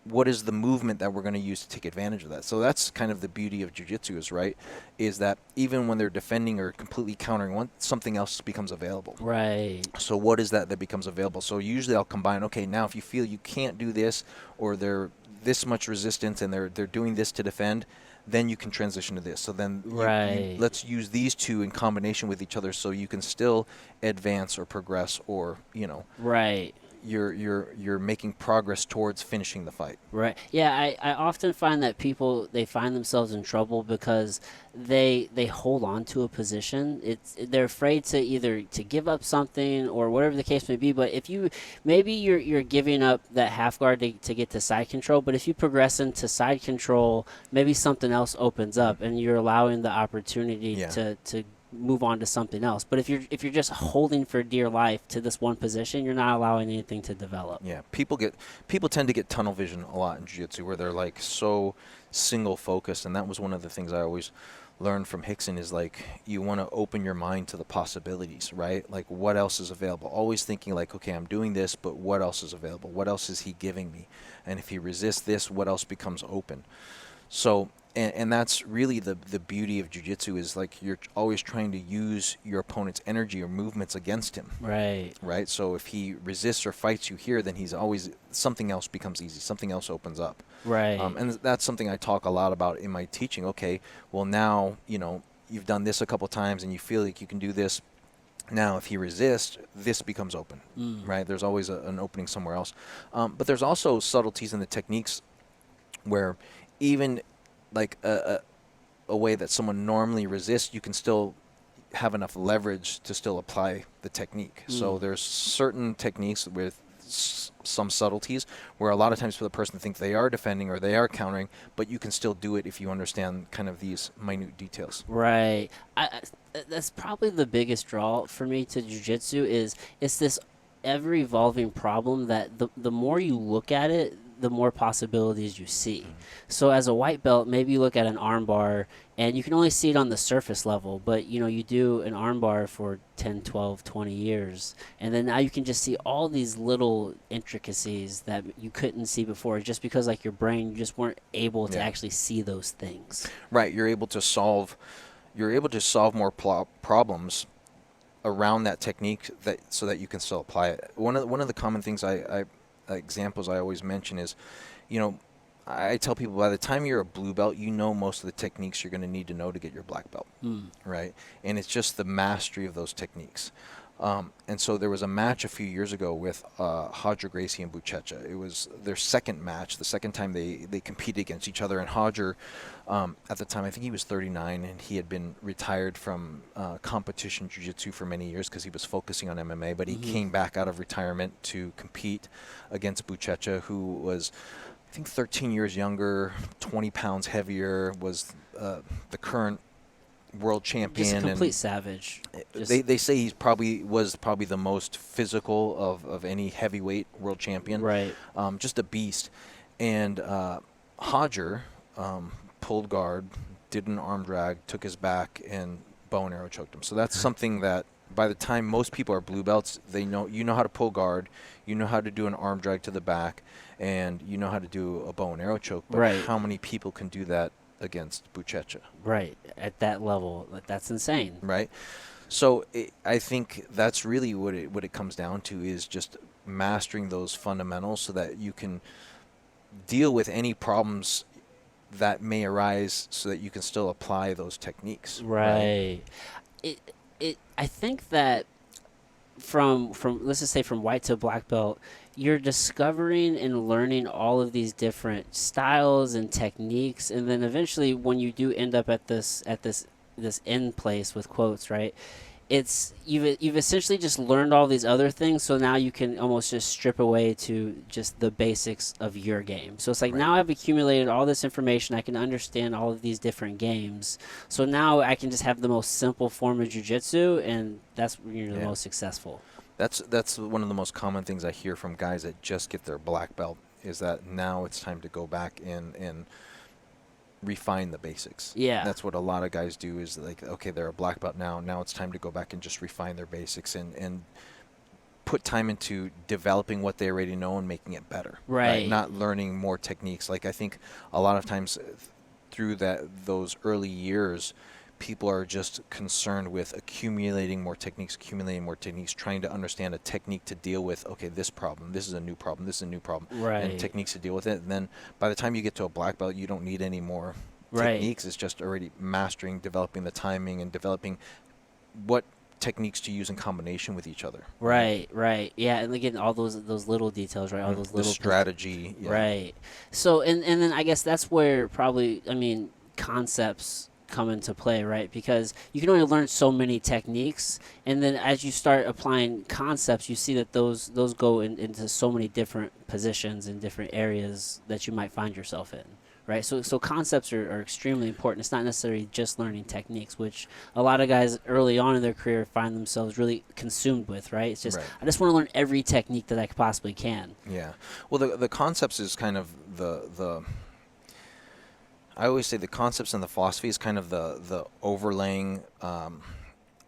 what is the movement that we're going to use to take advantage of that? So that's kind of the beauty of jiu-jitsu is that even when they're defending or completely countering something else becomes available.
Right.
So what is that becomes available? So usually I'll combine, okay, now if you feel you can't do this, or they're this much resistance and they're doing this to defend, then you can transition to this. So then
Right.
let's use these two in combination with each other so you can still advance or progress, or
Right.
you're making progress towards finishing the fight.
Right. Yeah, I often find that people they find themselves in trouble because they hold on to a position. They're afraid to either to give up something or whatever the case may be. But if you maybe you're giving up that half guard to get to side control, but if you progress into side control, maybe something else opens up and you're allowing the opportunity
Yeah.
to move on to something else. But if you're just holding for dear life to this one position, you're not allowing anything to develop.
Yeah, people tend to get tunnel vision a lot in jiu-jitsu, where they're like so single focused, and that was one of the things I always learned from Rickson is like you want to open your mind to the possibilities, right? Like what else is available? Always thinking like, okay, I'm doing this, but what else is available? What else is he giving me? And if he resists this, what else becomes open? So, and that's really the beauty of jiu-jitsu is like you're always trying to use your opponent's energy or movements against him.
Right.
Right? So if he resists or fights you here, then he's always, something else becomes easy. Something else opens up.
Right.
And that's something I talk a lot about in my teaching. Okay, well now, you've done this a couple times and you feel like you can do this. Now, if he resists, this becomes open, right? There's always an opening somewhere else. But there's also subtleties in the techniques where even like a way that someone normally resists, you can still have enough leverage to still apply the technique. So there's certain techniques with some subtleties where a lot of times for the person to think they are defending or they are countering, but you can still do it if you understand kind of these minute details.
Right. That's probably the biggest draw for me to jiu-jitsu is it's this ever-evolving problem that the more you look at it, the more possibilities you see. So as a white belt, maybe you look at an arm bar and you can only see it on the surface level, but you do an arm bar for 10, 12, 20 years, and then now you can just see all these little intricacies that you couldn't see before just because like your brain, you just weren't able to actually see those things.
Right, you're able to solve more problems around that technique so that you can still apply it. One of the common things examples I always mention is, I tell people by the time you're a blue belt, most of the techniques you're going to need to know to get your black belt, right? And it's just the mastery of those techniques. And so there was a match a few years ago with Roger Gracie and Buchecha. It was their second match, the second time they competed against each other. And Roger, at the time, I think he was 39, and he had been retired from competition jiu-jitsu for many years because he was focusing on MMA. But he came back out of retirement to compete against Buchecha, who was, I think, 13 years younger, 20 pounds heavier, was the current world champion.
Just a complete savage.
They say he was probably the most physical of any heavyweight world champion.
Right.
Just a beast. And Roger pulled guard, did an arm drag, took his back, and bow and arrow choked him. So that's something that by the time most people are blue belts, they know how to pull guard, you know how to do an arm drag to the back, and you know how to do a bow and arrow choke. But how many people can do that against Buchecha?
Right, at that level, that's insane.
Right, so I think that's really what it comes down to is just mastering those fundamentals so that you can deal with any problems that may arise, so that you can still apply those techniques.
Right. I think that from let's just say from white to black belt, you're discovering and learning all of these different styles and techniques, and then eventually when you do end up at this end place with quotes, right, it's you've essentially just learned all these other things, so now you can almost just strip away to just the basics of your game. So it's like, now I've accumulated all this information, I can understand all of these different games, so now I can just have the most simple form of jiu-jitsu, and that's when you're the most successful.
That's one of the most common things I hear from guys that just get their black belt, is that now it's time to go back and refine the basics.
Yeah.
That's what a lot of guys do, is like, okay, they're a black belt now it's time to go back and just refine their basics and put time into developing what they already know and making it better.
Right.
Not learning more techniques. Like, I think a lot of times through those early years, people are just concerned with accumulating more techniques, trying to understand a technique to deal with, okay, this problem, this is a new problem,
right,
and techniques to deal with it. And then by the time you get to a black belt, you don't need any more
Right.
Techniques is just already mastering, developing the timing, and developing what techniques to use in combination with each other.
Right, right. Yeah, and again, all those little details, right? All those
The
little
strategy. Yeah.
right. So, and then I guess that's where probably, I mean, concepts come into play, right? Because you can only learn so many techniques, and then as you start applying concepts, you see that those go into so many different positions and different areas that you might find yourself in. Right, so concepts are extremely important. It's not necessarily just learning techniques, which a lot of guys early on in their career find themselves really consumed with. Right, it's just
Right.
I just want to learn every technique that I possibly can.
Yeah. Well, the concepts is kind of the I always say the concepts and the philosophy is kind of the overlaying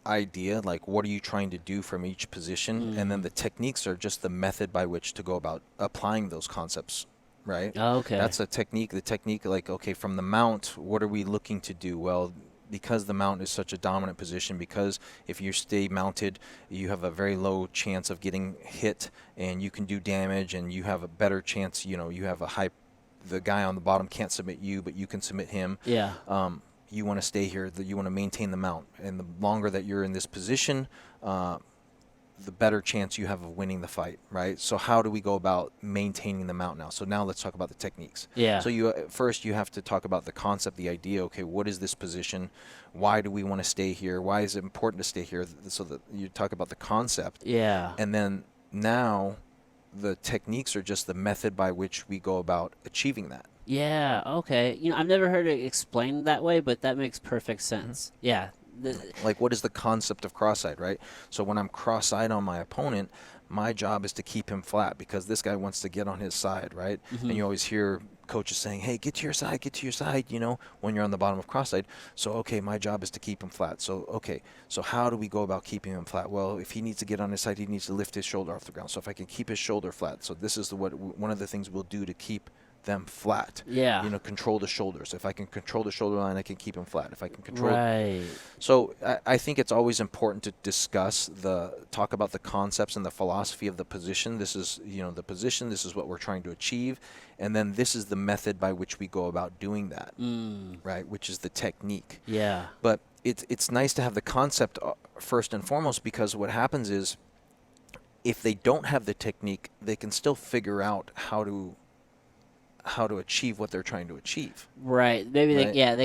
idea. Like, what are you trying to do from each position, and then the techniques are just the method by which to go about applying those concepts. Right.
Oh, okay.
That's a technique. The technique, like, okay, from the mount, what are we looking to do? Well, because the mount is such a dominant position, because if you stay mounted, you have a very low chance of getting hit, and you can do damage, and you have a better chance. You know, you have a high. The guy on the bottom can't submit you, but you can submit him.
Yeah.
You want to stay here. You want to maintain the mount, and the longer that you're in this position, the better chance you have of winning the fight, right? So how do we go about maintaining the mount now? So now let's talk about the techniques.
Yeah.
So you first you have to talk about the concept, the idea. Okay, what is this position? Why do we want to stay here? Why is it important to stay here? So that you talk about the concept.
Yeah.
And then now the techniques are just the method by which we go about achieving that.
Yeah. Okay. You know, I've never heard it explained that way, but that makes perfect sense. Yeah.
Like, what is the concept of cross-eyed, right? So when I'm cross-eyed on my opponent, my job is to keep him flat, because this guy wants to get on his side, right? And you always hear coaches saying, hey, get to your side, you know, when you're on the bottom of cross-eyed. So, okay, my job is to keep him flat. So, okay, so how do we go about keeping him flat? Well, if he needs to get on his side, he needs to lift his shoulder off the ground. So if I can keep his shoulder flat, so this is one of the things we'll do to keep them flat.
Yeah.
You know, control the shoulders. If I can control the shoulder line, I can keep them flat. If I can control.
Right.
So I think it's always important to talk about the concepts and the philosophy of the position. This is, you know, the position. This is what we're trying to achieve, and then this is the method by which we go about doing that. Right, which is the technique.
Yeah.
But it's nice to have the concept first and foremost, because what happens is, if they don't have the technique, they can still figure out how to achieve what they're trying to achieve.
Right. Maybe
Right?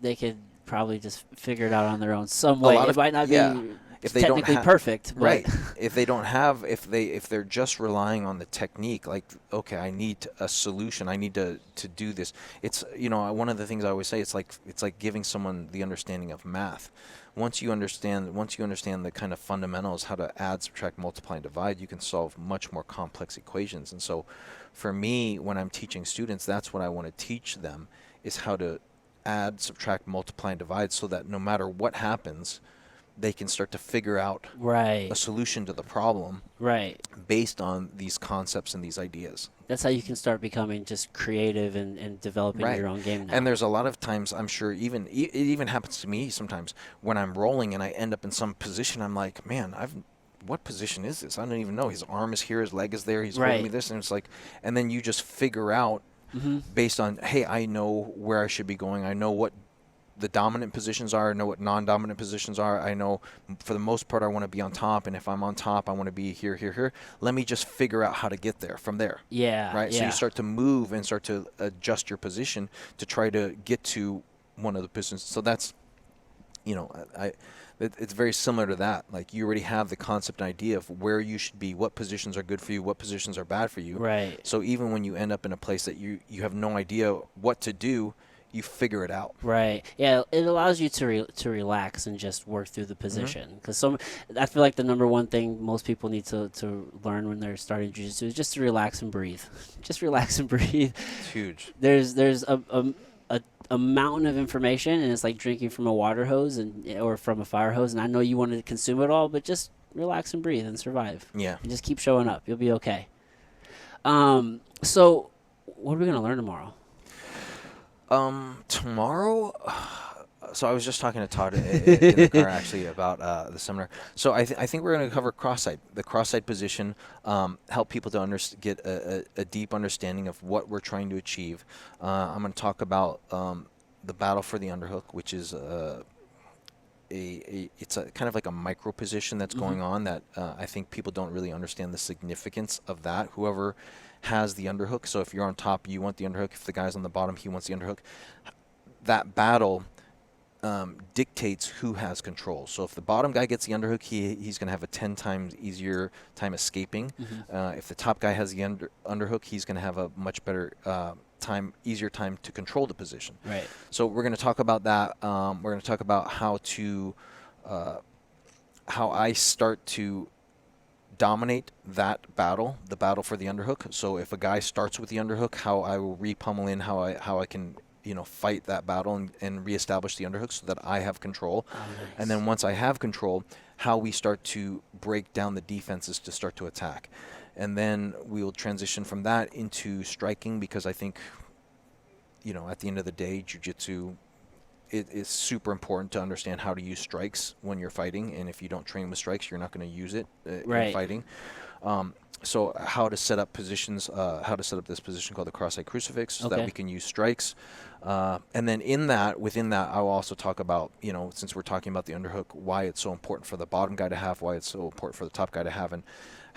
they could probably just figure it out on their own some way. It might not be
if they
technically
don't
perfect, but
right? If they don't have, if they're just relying on the technique, like, okay, I need a solution. I need to do this. It's, you know, one of the things I always say, it's like giving someone the understanding of math. Once you understand the kind of fundamentals, how to add, subtract, multiply, and divide, you can solve much more complex equations. And so, for me, when I'm teaching students, that's what I want to teach them, is how to add, subtract, multiply, and divide, so that no matter what happens, they can start to figure out a solution to the problem based on these concepts and these ideas.
That's how you can start becoming just creative and developing your own game now.
And there's a lot of times, I'm sure, it even happens to me sometimes, when I'm rolling and I end up in some position, I'm like, man, what position is this? I don't even know. His arm is here, his leg is there, he's holding me this, and it's like, and then you just figure out based on, hey, I know where I should be going. I know what the dominant positions are. I know what non-dominant positions are. I know, for the most part, I want to be on top, and if I'm on top, I want to be here, here, here. Let me just figure out how to get there from there.
Yeah.
Right?
Yeah.
So you start to move and start to adjust your position to try to get to one of the positions. So that's, you know, it's very similar to that. Like, you already have the concept and idea of where you should be, what positions are good for you, what positions are bad for you.
Right.
So even when you end up in a place that you have no idea what to do, you figure it out.
Right. Yeah, it allows you to relax and just work through the position. Because I feel like the number one thing most people need to learn when they're starting jiu-jitsu is just to relax and breathe. Just relax and breathe.
It's huge.
There's a mountain of information, and it's like drinking from a water hose or from a fire hose. And I know you want to consume it all, but just relax and breathe and survive.
Yeah.
And just keep showing up. You'll be okay. So what are we going to learn tomorrow?
Tomorrow, so I was just talking to Todd in the car actually about the seminar. So I think we're going to cover the cross-side position, help people to get a deep understanding of what we're trying to achieve. I'm going to talk about the battle for the underhook, which is it's a kind of like a micro position that's
Mm-hmm.
going on that I think people don't really understand the significance of that. Whoever has the underhook, so if you're on top, you want the underhook. If the guy's on the bottom, he wants the underhook. That battle dictates who has control. So if the bottom guy gets the underhook, he's going to have a 10 times easier time escaping.
Mm-hmm.
If the top guy has the underhook, he's going to have a much better easier time to control the position.
Right.
So we're going to talk about that. We're going to talk about how I start to dominate that battle, the battle for the underhook. So if a guy starts with the underhook, how I will re-pummel in, how I can fight that battle and reestablish the underhook so that I have control.
Oh, nice.
And then once I have control, how we start to break down the defenses to start to attack. And then we will transition from that into striking, because I think, at the end of the day, jiu-jitsu, it is super important to understand how to use strikes when you're fighting. And if you don't train with strikes, you're not going to use it
Right.
in fighting. So how to set up positions, how to set up this position called the cross-side crucifix so that we can use strikes. And then within that, I will also talk about, since we're talking about the underhook, why it's so important for the bottom guy to have, why it's so important for the top guy to have, and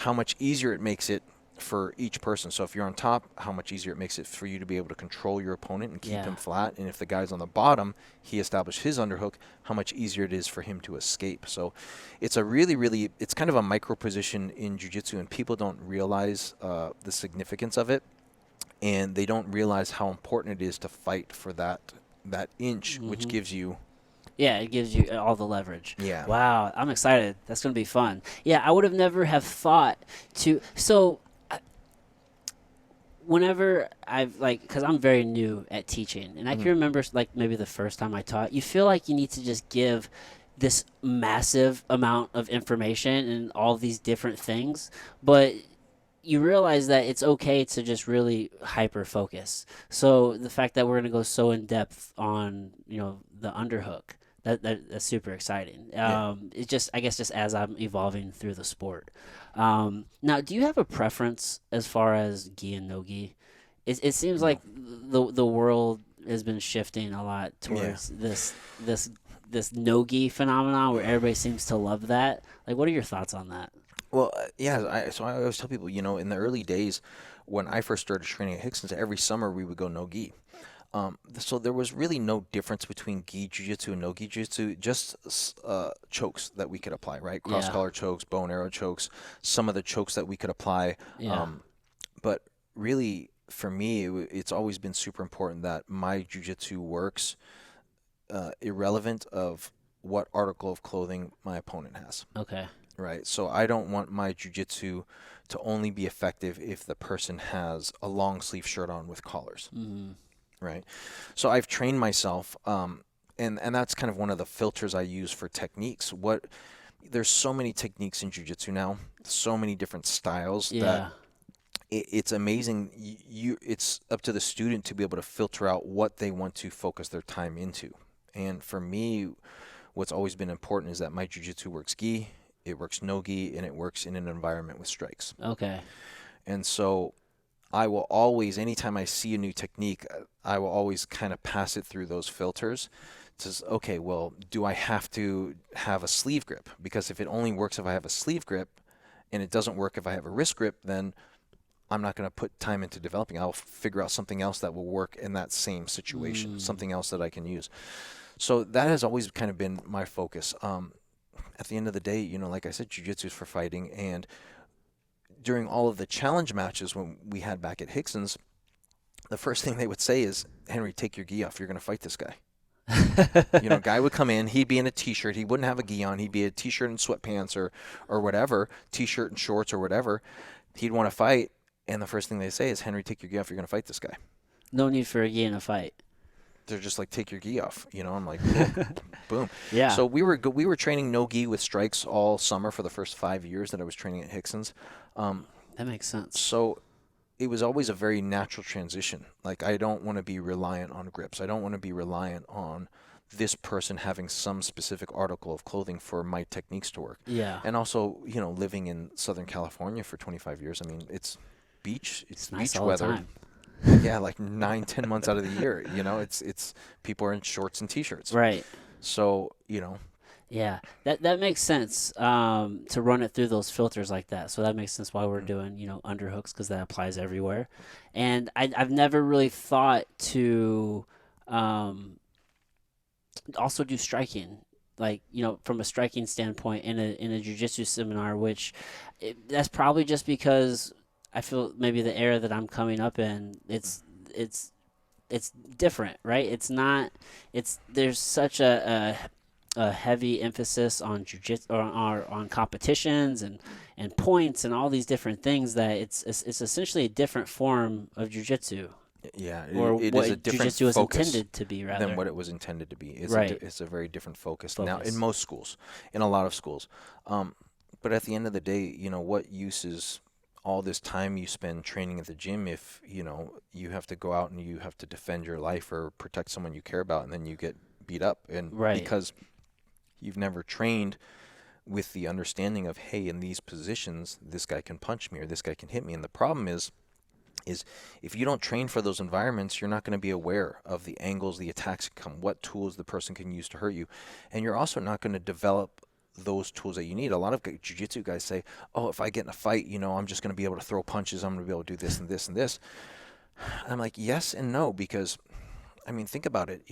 how much easier it makes it for each person. So if you're on top, how much easier it makes it for you to be able to control your opponent and keep him flat. And if the guy's on the bottom, he established his underhook, how much easier it is for him to escape. So it's a really, it's kind of a micro position in jiu-jitsu, and people don't realize the significance of it. And they don't realize how important it is to fight for that inch,
Mm-hmm.
which gives you...
Yeah, it gives you all the leverage.
Yeah.
Wow, I'm excited. That's going to be fun. Yeah, I would have never have thought to. So, whenever because I'm very new at teaching, and I can remember maybe the first time I taught, you feel like you need to just give this massive amount of information and all these different things, but you realize that it's okay to just really hyper focus. So the fact that we're going to go so in depth on the underhook, that's super exciting. It just, I guess, just as I'm evolving through the sport. Now, do you have a preference as far as gi and no-gi? It seems like the world has been shifting a lot towards this no-gi phenomenon where everybody seems to love that. Like, what are your thoughts on that?
Well, so I always tell people, in the early days when I first started training at Rickson's, every summer we would go no-gi. So there was really no difference between Ghee Jiu-Jitsu and Nogi Jiu-Jitsu, just chokes that we could apply, right? Cross-collar chokes, bow and arrow chokes, some of the chokes that we could apply.
Yeah.
But really, for me, it's always been super important that my Jiu-Jitsu works irrelevant of what article of clothing my opponent has.
Okay.
Right. So I don't want my jiu-jitsu to only be effective if the person has a long sleeve shirt on with collars.
Mm-hmm.
Right. So I've trained myself, and that's kind of one of the filters I use for techniques. There's so many techniques in jiu-jitsu now, so many different styles that it's amazing. It's up to the student to be able to filter out what they want to focus their time into. And for me, what's always been important is that my jiu-jitsu works gi, it works no-gi, and it works in an environment with strikes.
Okay.
And so I will always, anytime I see a new technique, I will always kind of pass it through those filters. It says, okay, well, do I have to have a sleeve grip? Because if it only works if I have a sleeve grip and it doesn't work if I have a wrist grip, then I'm not going to put time into developing. I'll figure out something else that will work in that same situation, something else that I can use. So that has always kind of been my focus. At the end of the day, like I said, jiu-jitsu is for fighting. And during all of the challenge matches when we had back at Rickson's, the first thing they would say is, Henry, take your gi off. You're going to fight this guy. Guy would come in. He'd be in a T-shirt. He wouldn't have a gi on. He'd be a T-shirt and sweatpants or whatever, T-shirt and shorts or whatever. He'd want to fight. And the first thing they say is, Henry, take your gi off. You're going to fight this guy.
No need for a gi in a fight.
They're just like, take your gi off. I'm like, boom.
Yeah.
So we were training no gi with strikes all summer for the first 5 years that I was training at Rickson's.
That makes sense.
So it was always a very natural transition. Like, I don't want to be reliant on grips. I don't want to be reliant on this person having some specific article of clothing for my techniques to work.
Yeah.
And also, living in Southern California for 25 years, I mean, it's beach, it's
nice
beach
all
weather.
the time.
Yeah, like 9, 10 months out of the year. It's people are in shorts and t-shirts.
Right.
So,
Yeah, that makes sense. To run it through those filters like that. So that makes sense why we're
mm,
doing underhooks, because that applies everywhere. And I've never really thought to um, also do striking, like from a striking standpoint in a jujitsu seminar, which that's probably just because I feel maybe the era that I'm coming up in, it's it's different, right? It's not. It's there's such a heavy emphasis on jujitsu or on competitions and points and all these different things that it's essentially a different form of jujitsu,
yeah,
or
it is a
what
different
jujitsu was
focus
intended to be,
than
rather.
what it was intended to be.
Right.
It's a very different focus now in
Focus.
most schools, in a lot of schools. Um, but at the end of the day, what use is all this time you spend training at the gym if, you have to go out and you have to defend your life or protect someone you care about and then you get beat up and
Right.
because you've never trained with the understanding of, hey, in these positions, this guy can punch me or this guy can hit me. And the problem is if you don't train for those environments, you're not going to be aware of the angles, the attacks that come, what tools the person can use to hurt you. And you're also not going to develop those tools that you need. A lot of jiu-jitsu guys say, oh, if I get in a fight, I'm just going to be able to throw punches. I'm going to be able to do this and this and this. And I'm like, yes and no, because, I mean, think about it.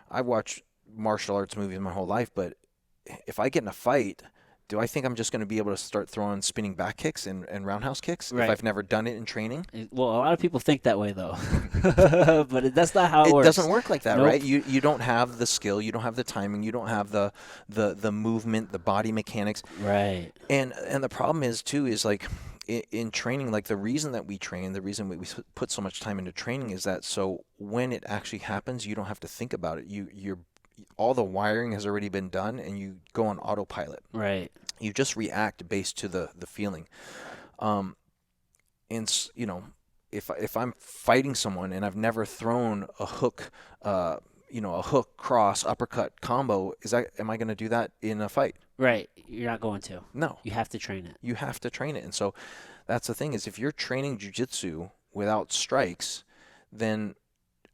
I've watched martial arts movies my whole life, but if I get in a fight, do I think I'm just going to be able to start throwing spinning back kicks and roundhouse kicks if
Right.
I've never done it in training?
Well, a lot of people think that way though, but that's not how it
It
works.
doesn't work like that,
Nope.
right? You don't have the skill, you don't have the timing, you don't have the movement, the body mechanics.
Right.
And the problem is too is like in training, like the reason that we train, the reason we put so much time into training is that so when it actually happens, you don't have to think about it. You're all the wiring has already been done and you go on autopilot.
Right.
You just react based to the feeling. Um, and if I'm fighting someone and I've never thrown a hook, a hook cross uppercut combo, am I going to do that in a fight?
Right. You're not going to.
No,
You have to train it.
you have to train it. And so that's the thing is if you're training jujitsu without strikes, then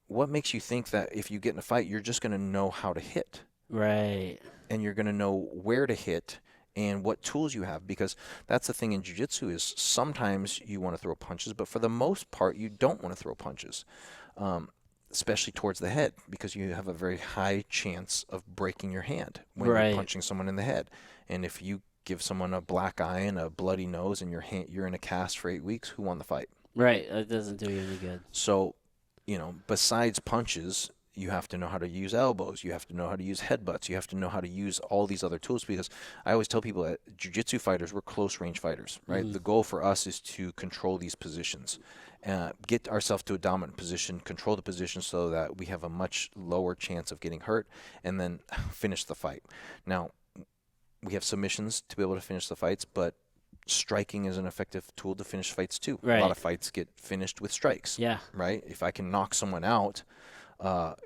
what makes you think that if you get in a fight, you're just going to know how to hit
Right.
and you're going to know where to hit and what tools you have? Because that's the thing in jiu-jitsu is sometimes you want to throw punches, but for the most part, you don't want to throw punches, especially towards the head because you have a very high chance of breaking your hand when you're
Right.
punching someone in the head. And if you give someone a black eye and a bloody nose and you're in a cast for 8 weeks, who won the fight?
Right. It doesn't do you any good.
So, besides punches, you have to know how to use elbows. You have to know how to use headbutts. You have to know how to use all these other tools because I always tell people that jiu-jitsu fighters, we're close range fighters, right?
Mhm.
The goal for us is to control these positions, get ourselves to a dominant position, control the position so that we have a much lower chance of getting hurt, and then finish the fight. Now, we have submissions to be able to finish the fights, but striking is an effective tool to finish fights too. A lot
Right.
of fights get finished with strikes,
Yeah.
right? If I can knock someone out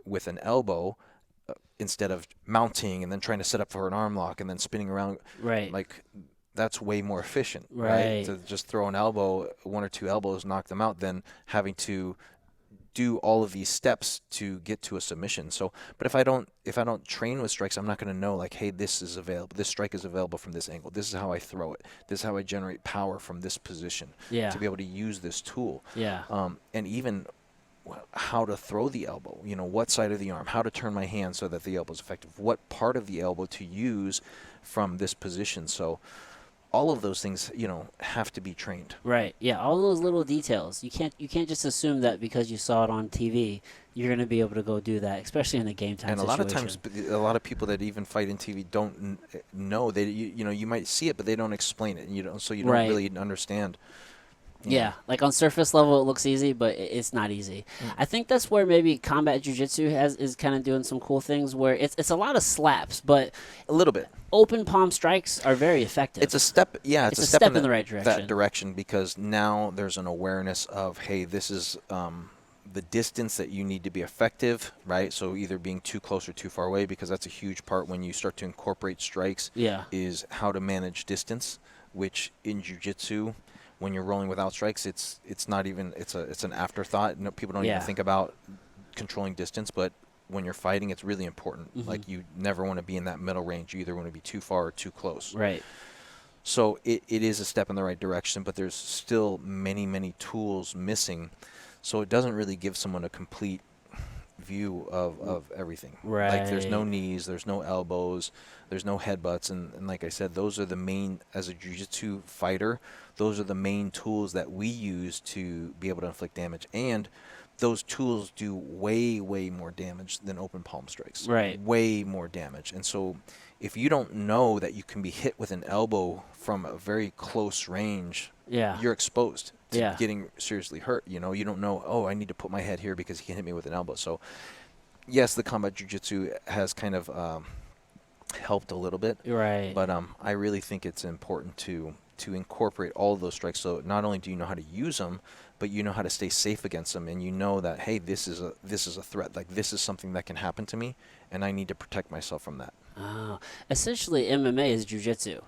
with an elbow instead of mounting and then trying to set up for an arm lock and then spinning around,
Right.
like that's way more efficient,
Right.
To just throw an elbow, one or two elbows, knock them out, than having to do all of these steps to get to a submission. So, but if I don't train with strikes, I'm not going to know like, hey, this is available. This strike is available from this angle. This is how I throw it. This is how I generate power from this position
Yeah.
to be able to use this tool.
Yeah.
And even how to throw the elbow, what side of the arm, how to turn my hand so that the elbow is effective, what part of the elbow to use from this position. So all of those things, have to be trained.
Right. Yeah. All those little details. You can't just assume that because you saw it on TV, you're gonna be able to go do that, especially in a game time
And a lot of times,
situation.
a lot of people that even fight in TV don't know. You might see it, but they don't explain it, and so you don't
Right.
really understand.
Yeah, like on surface level, it looks easy, but it's not easy.
Mm.
I think that's where maybe combat jujitsu is kind of doing some cool things, where it's a lot of slaps, but
A little bit.
open palm strikes are very effective.
It's a step. Yeah, it's
It's
a
a
step,
step in the right direction.
That direction because now there's an awareness of, hey, this is the distance that you need to be effective, right? So either being too close or too far away, because that's a huge part when you start to incorporate strikes.
Yeah.
Is how to manage distance, which in jiu-jitsu when you're rolling without strikes, it's not even, it's an afterthought. No, people don't
Yeah.
even think about controlling distance, but when you're fighting, it's really important.
Mhm.
Like, you never want to be in that middle range. You either want to be too far or too close.
Right.
So it is a step in the right direction, but there's still many, many tools missing. So it doesn't really give someone a complete view of everything. Like, there's no
Right.
knees, there's no elbows, there's no headbutts. And like I said, those are the main, as a jiu-jitsu fighter, those are the main tools that we use to be able to inflict damage. And those tools do way, way more damage than open palm strikes.
Right.
Way more damage. And so if you don't know that you can be hit with an elbow from a very close range,
Yeah.
you're exposed to
Yeah.
getting seriously hurt. You know, you don't know, oh, I need to put my head here because he can hit me with an elbow. So yes, the combat jiu-jitsu has kind of helped a little bit,
Right.
but I really think it's important to incorporate all of those strikes. So not only do you know how to use them, but you know how to stay safe against them, and you know that, hey, this is a threat. Like, this is something that can happen to me, and I need to protect myself from that.
Oh. Essentially, MMA is jujitsu.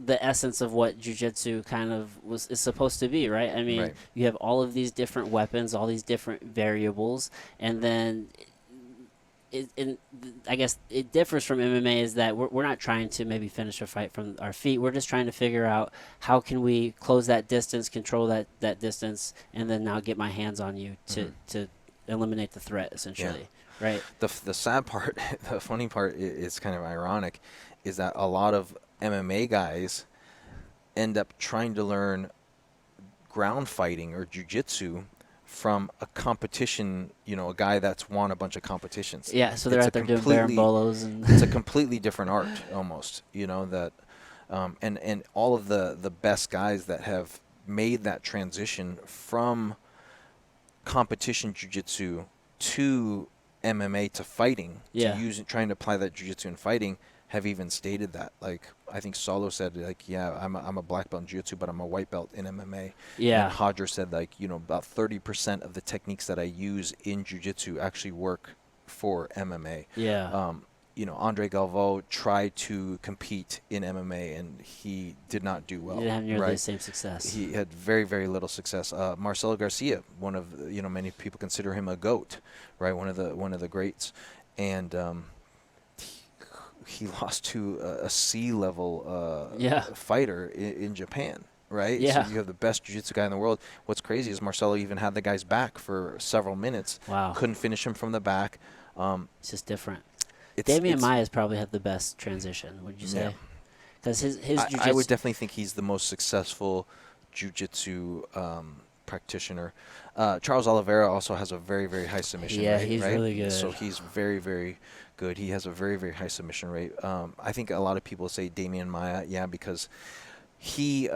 The essence of what jujitsu kind of is supposed to be, right? I mean,
Right.
you have all of these different weapons, all these different variables, and then I guess it differs from MMA is that we're not trying to maybe finish a fight from our feet. We're just trying to figure out how can we close that distance, control that distance, and then now get my hands on you to eliminate the threat, essentially. Right?
The sad part, the funny part, is kind of ironic, is that a lot of MMA guys end up trying to learn ground fighting or jiu-jitsu from a competition, you know, a guy that's won a bunch of competitions.
Yeah, so they're
It's
out there doing barambolos and
it's a completely different art, almost, you know, that and all of the best guys that have made that transition from competition jiu-jitsu to MMA to fighting,
Yeah.
to trying to apply that jiu-jitsu in fighting, have even stated that. Like, I think Solo said, like, yeah, I'm a black belt in jiu-jitsu, but I'm a white belt in MMA.
yeah,
And Hodger said, like, you know, about 30% of the techniques that I use in jiu-jitsu actually work for MMA.
yeah,
You know, Andre Galvao tried to compete in MMA, and he did not do well.
you didn't have nearly the
Right?
same success.
He had very, very little success. Marcelo Garcia, one of the, you know, many people consider him a GOAT, right? One of the greats, and he lost to a C-level
Yeah.
fighter in Japan, right?
Yeah.
So you have the best jiu-jitsu guy in the world. What's crazy is Marcelo even had the guy's back for several minutes.
Wow.
Couldn't finish him from the back.
It's just different.
It's,
Damian
it's,
Maia's probably had the best transition, would you
Yeah.
say? Because his jiu-jitsu.
I would definitely think he's the most successful jiu-jitsu practitioner. Charles Oliveira also has a very, very high submission
Yeah,
rate.
he's
right?
really good.
So he's very, very good. He has a very, very high submission rate. I think a lot of people say Damian Maia, yeah, because he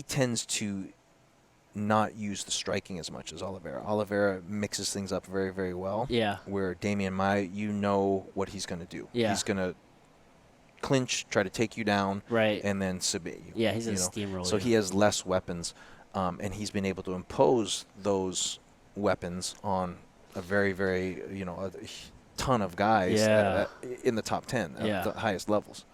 tends to not use the striking as much as Oliveira. Oliveira mixes things up very, very well.
Yeah.
Where Damian Maia, you know what he's going to do.
Yeah.
He's going to clinch, try to take you down,
Right.
and then submit you.
Yeah, he's a
you know?
steamroller.
So he has less weapons, and he's been able to impose those weapons on a very, very, you know, a ton of guys in the top 10 at the highest levels.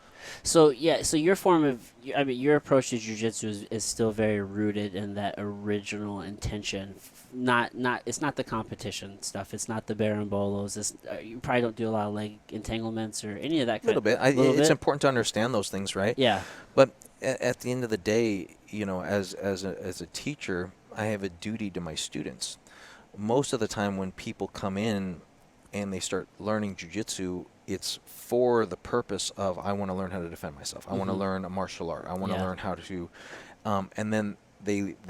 So your form of, I mean, your approach to jiu-jitsu is still very rooted in that original intention. It's not the competition stuff. It's not the barambolos. You probably don't do a lot of leg entanglements or any of that.
A little bit. It's important to understand those things, right?
Yeah.
But at the end of the day, you know, as a teacher, I have a duty to my students. Most of the time when people come in and they start learning jiu-jitsu, it's for the purpose of, I want to learn how to defend myself. I want to learn a martial art. I want to learn how to, and then they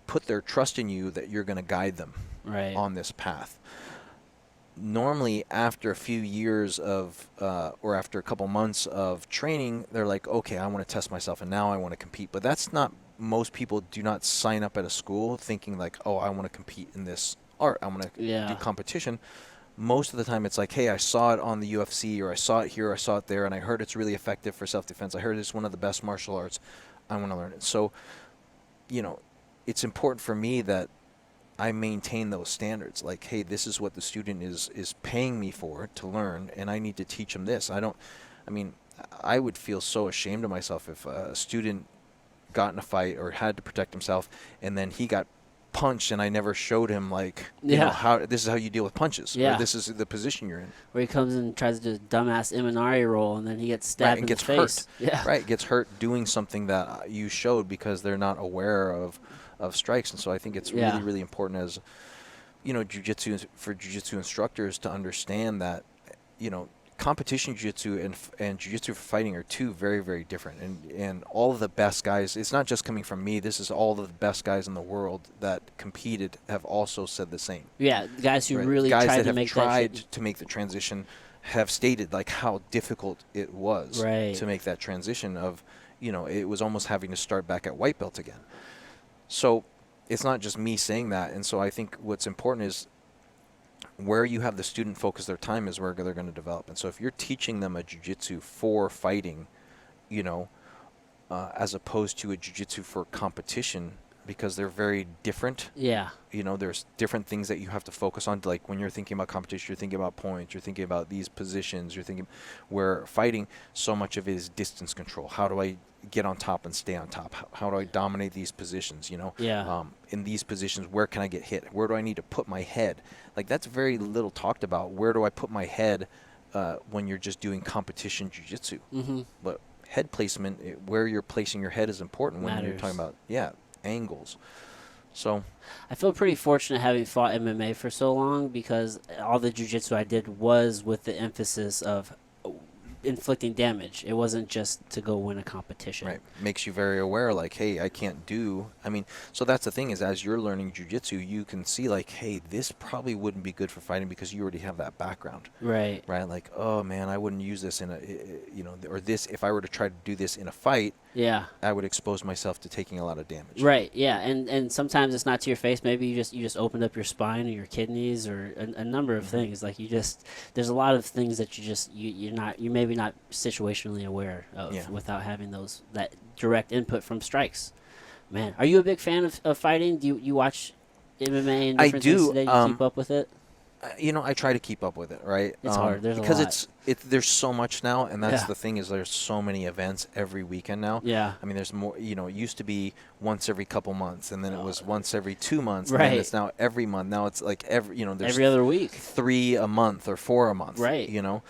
put their trust in you that you're going to guide them on this path. Normally, after a few years of, or after a couple months of training, they're like, okay, I want to test myself, and now I want to compete. But that's not, most people do not sign up at a school thinking like, oh, I want to compete in this art. I want to do competition. Most of the time it's like, hey, I saw it on the UFC, or I saw it here, or I saw it there, and I heard it's really effective for self-defense. I heard it's one of the best martial arts. I want to learn it. So, you know, it's important for me that I maintain those standards. Like, hey, this is what the student is paying me for to learn, and I need to teach them this. I would feel so ashamed of myself if a student got in a fight or had to protect himself, and then he got punched, and I never showed him like, you know, how this is how you deal with punches, or this is the position you're in.
Where he comes and tries to do a dumbass Imanari roll, and then he gets stabbed in the face.
Hurt. Right, gets hurt doing something that you showed because they're not aware of strikes. And so I think it's really, really important as, you know, for jiu-jitsu instructors to understand that, you know, competition jiu-jitsu and jiu-jitsu for fighting are two very, very different. And all of the best guys, it's not just coming from me, this is all of the best guys in the world that competed have also said the same.
Yeah, guys who really
guys
tried
that
to
have
make
tried to make the transition have stated like how difficult it was to make that transition of, you know, it was almost having to start back at white belt again. So it's not just me saying that. And so I think what's important is where you have the student focus their time is where they're going to develop. And so if you're teaching them a jiu-jitsu for fighting, you know, as opposed to a jiu-jitsu for competition, because they're very different.
Yeah.
You know, there's different things that you have to focus on. Like when you're thinking about competition, you're thinking about points, you're thinking about these positions, you're thinking where fighting, so much of it is distance control. How do I get on top and stay on top? How do I dominate these positions, you know?
Yeah.
In these positions, where can I get hit? Where do I need to put my head? Like that's very little talked about. Where do I put my head when you're just doing competition jiu-jitsu?
Mm-hmm.
But head placement, where you're placing your head is important when you're talking about, angles. So
I feel pretty fortunate having fought MMA for so long because all the jiu-jitsu I did was with the emphasis of inflicting damage. It wasn't just to go win a competition.
Right. Makes you very aware, like, hey, I can't do... I mean, so that's the thing is as you're learning jiu-jitsu, you can see, like, hey, this probably wouldn't be good for fighting because you already have that background.
Right.
Right? Like, oh, man, I wouldn't use this in a... You know, or this, if I were to try to do this in a fight, I would expose myself to taking a lot of damage.
Right, yeah. And sometimes it's not to your face. Maybe you just opened up your spine or your kidneys or a number of things. Like there's a lot of things that you're maybe not situationally aware of without having that direct input from strikes. Man, are you a big fan of fighting? Do you watch MMA and different things today? You keep up with it?
You know, I try to keep up with it, right?
It's hard. There's
because
a lot.
there's so much now, and that's the thing is there's so many events every weekend now.
Yeah.
I mean, there's more. You know, it used to be once every couple months, and then it was once every 2 months, and then it's now every month. Now it's like there's
every other week,
3 a month or 4 a month,
right?
You know,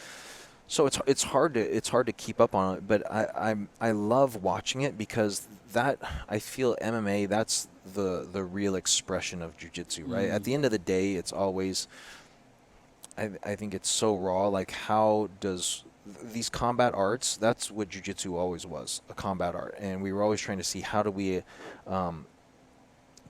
so it's hard to keep up on it, but I love watching it because that I feel MMA that's the real expression of jiu-jitsu, right? At the end of the day, it's always. I think it's so raw. Like, how does these combat arts? That's what jiu-jitsu always was, a combat art, and we were always trying to see how do we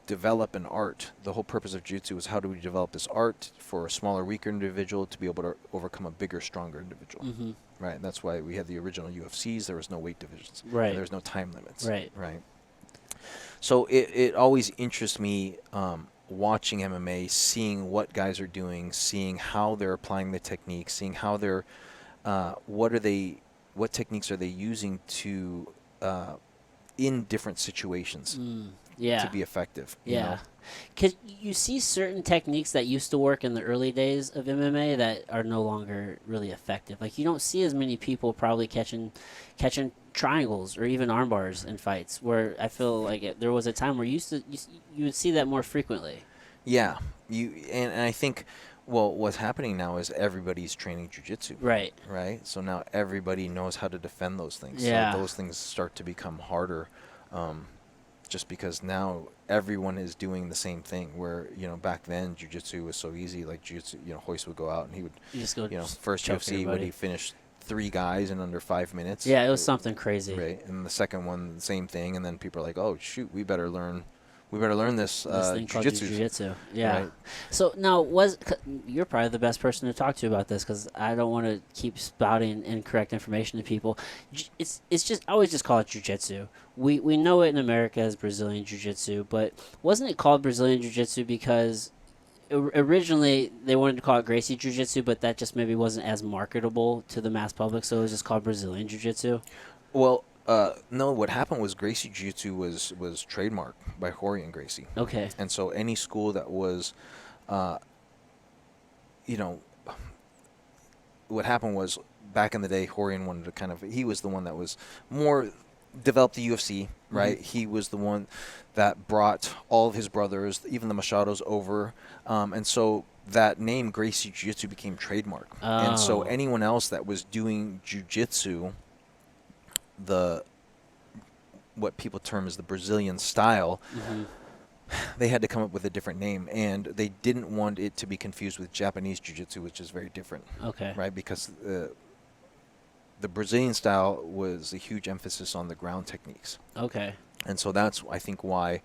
develop an art. The whole purpose of jiu-jitsu was how do we develop this art for a smaller, weaker individual to be able to overcome a bigger, stronger individual.
Mm-hmm.
Right. And that's why we had the original UFCs. There was no weight divisions.
Right.
There was no time limits.
Right.
Right. So it always interests me. Watching MMA, seeing what guys are doing, seeing how they're applying the technique, seeing how they're, what techniques are they using to, in different situations, to be effective. You know?
Because you see certain techniques that used to work in the early days of MMA that are no longer really effective. Like you don't see as many people probably catching triangles or even arm bars in fights. Where I feel like there was a time where you would see that more frequently. Yeah,
and I think. Well, what's happening now is everybody's training jiu-jitsu.
Right.
Right. So now everybody knows how to defend those things.
Yeah.
So those things start to become harder. Just because now everyone is doing the same thing where, back then jiu-jitsu was so easy. Like jiu-jitsu, Royce would go out and he would,
just go
first UFC when he finished 3 guys in under 5 minutes.
Yeah, it was something crazy.
Right. And the second one, the same thing. And then people are like, oh, shoot, we better learn this
thing called jiu-jitsu. Yeah. Right. So now, you're probably the best person to talk to about this because I don't want to keep spouting incorrect information to people. It's just I always just call it jiu-jitsu. We know it in America as Brazilian jiu-jitsu, but wasn't it called Brazilian jiu-jitsu because originally they wanted to call it Gracie jiu-jitsu, but that just maybe wasn't as marketable to the mass public, so it was just called Brazilian jiu-jitsu?
Well, no, what happened was Gracie Jiu-Jitsu was trademarked by Rickson Gracie.
Okay.
And so any school that was, what happened was back in the day, Rickson wanted to he was the one that was more developed the UFC, right? He was the one that brought all of his brothers, even the Machados, over. And so that name, Gracie Jiu-Jitsu, became trademark. And so
Oh.
anyone else that was doing Jiu-Jitsu, what people term as the Brazilian style, they had to come up with a different name. And they didn't want it to be confused with Japanese Jiu-Jitsu, which is very different.
Okay.
Right? Because the Brazilian style was a huge emphasis on the ground techniques.
Okay.
And so that's, I think, why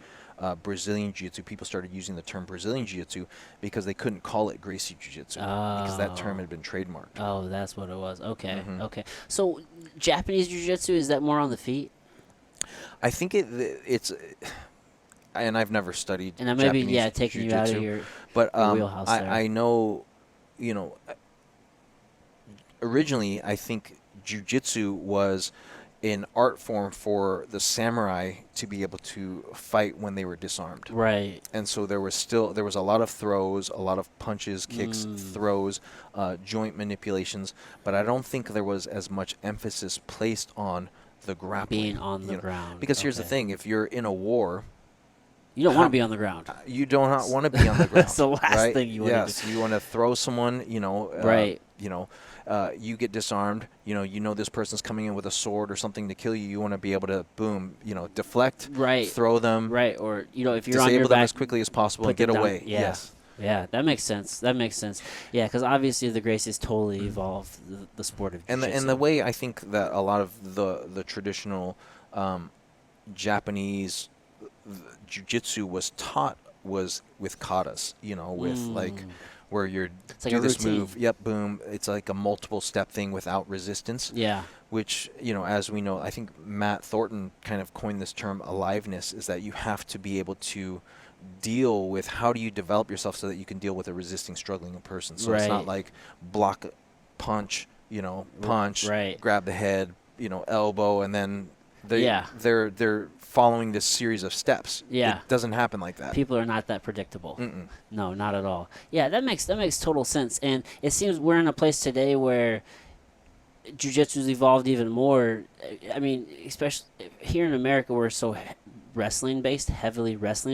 Brazilian Jiu-Jitsu, people started using the term Brazilian Jiu-Jitsu because they couldn't call it Gracie Jiu-Jitsu because that term had been trademarked.
Oh, that's what it was. Okay. Okay. So Japanese Jiu-Jitsu, is that more on the feet?
I think it's, and I've never studied
And I may be,
Japanese
taking you
Jiu-Jitsu,
out of your
but
wheelhouse there.
I know, originally I think Jiu-Jitsu was an art form for the samurai to be able to fight when they were disarmed.
Right.
And so there was a lot of throws, a lot of punches, kicks, throws, joint manipulations, but I don't think there was as much emphasis placed on the grappling.
Being on the ground.
Because here's the thing, if you're in a war,
you don't want to be on the ground.
you do not want to be on the ground.
That's the last
right?
thing you want to do.
Yes, you want to throw someone,
Right.
You get disarmed, this person's coming in with a sword or something to kill you. You want to be able to, boom, deflect,
Right.
throw them,
Right. Or, if you're on
disable
your
them
back,
as quickly as possible
put
and get
them down.
away.
Yeah.
Yes.
Yeah, that makes sense. Yeah, because obviously the Gracies totally evolved the sport of
And
jiu-jitsu.
the way I think that a lot of the traditional Japanese jiu-jitsu was taught was with katas, with like where you're
like
do
a
this
routine.
move, yep, boom. It's like a multiple step thing without resistance.
Yeah.
Which, as we know, I think Matt Thornton kind of coined this term aliveness, is that you have to be able to deal with how do you develop yourself so that you can deal with a resisting, struggling person. So it's
Right.
not like block, punch, punch,
Right.
grab the head, elbow, and then they're following this series of steps.
Yeah.
It doesn't happen like that.
People are not that predictable. No, not at all. Yeah, that makes total sense. And it seems we're in a place today where jiu-jitsu's evolved even more. I mean, especially here in America, we're so heavily wrestling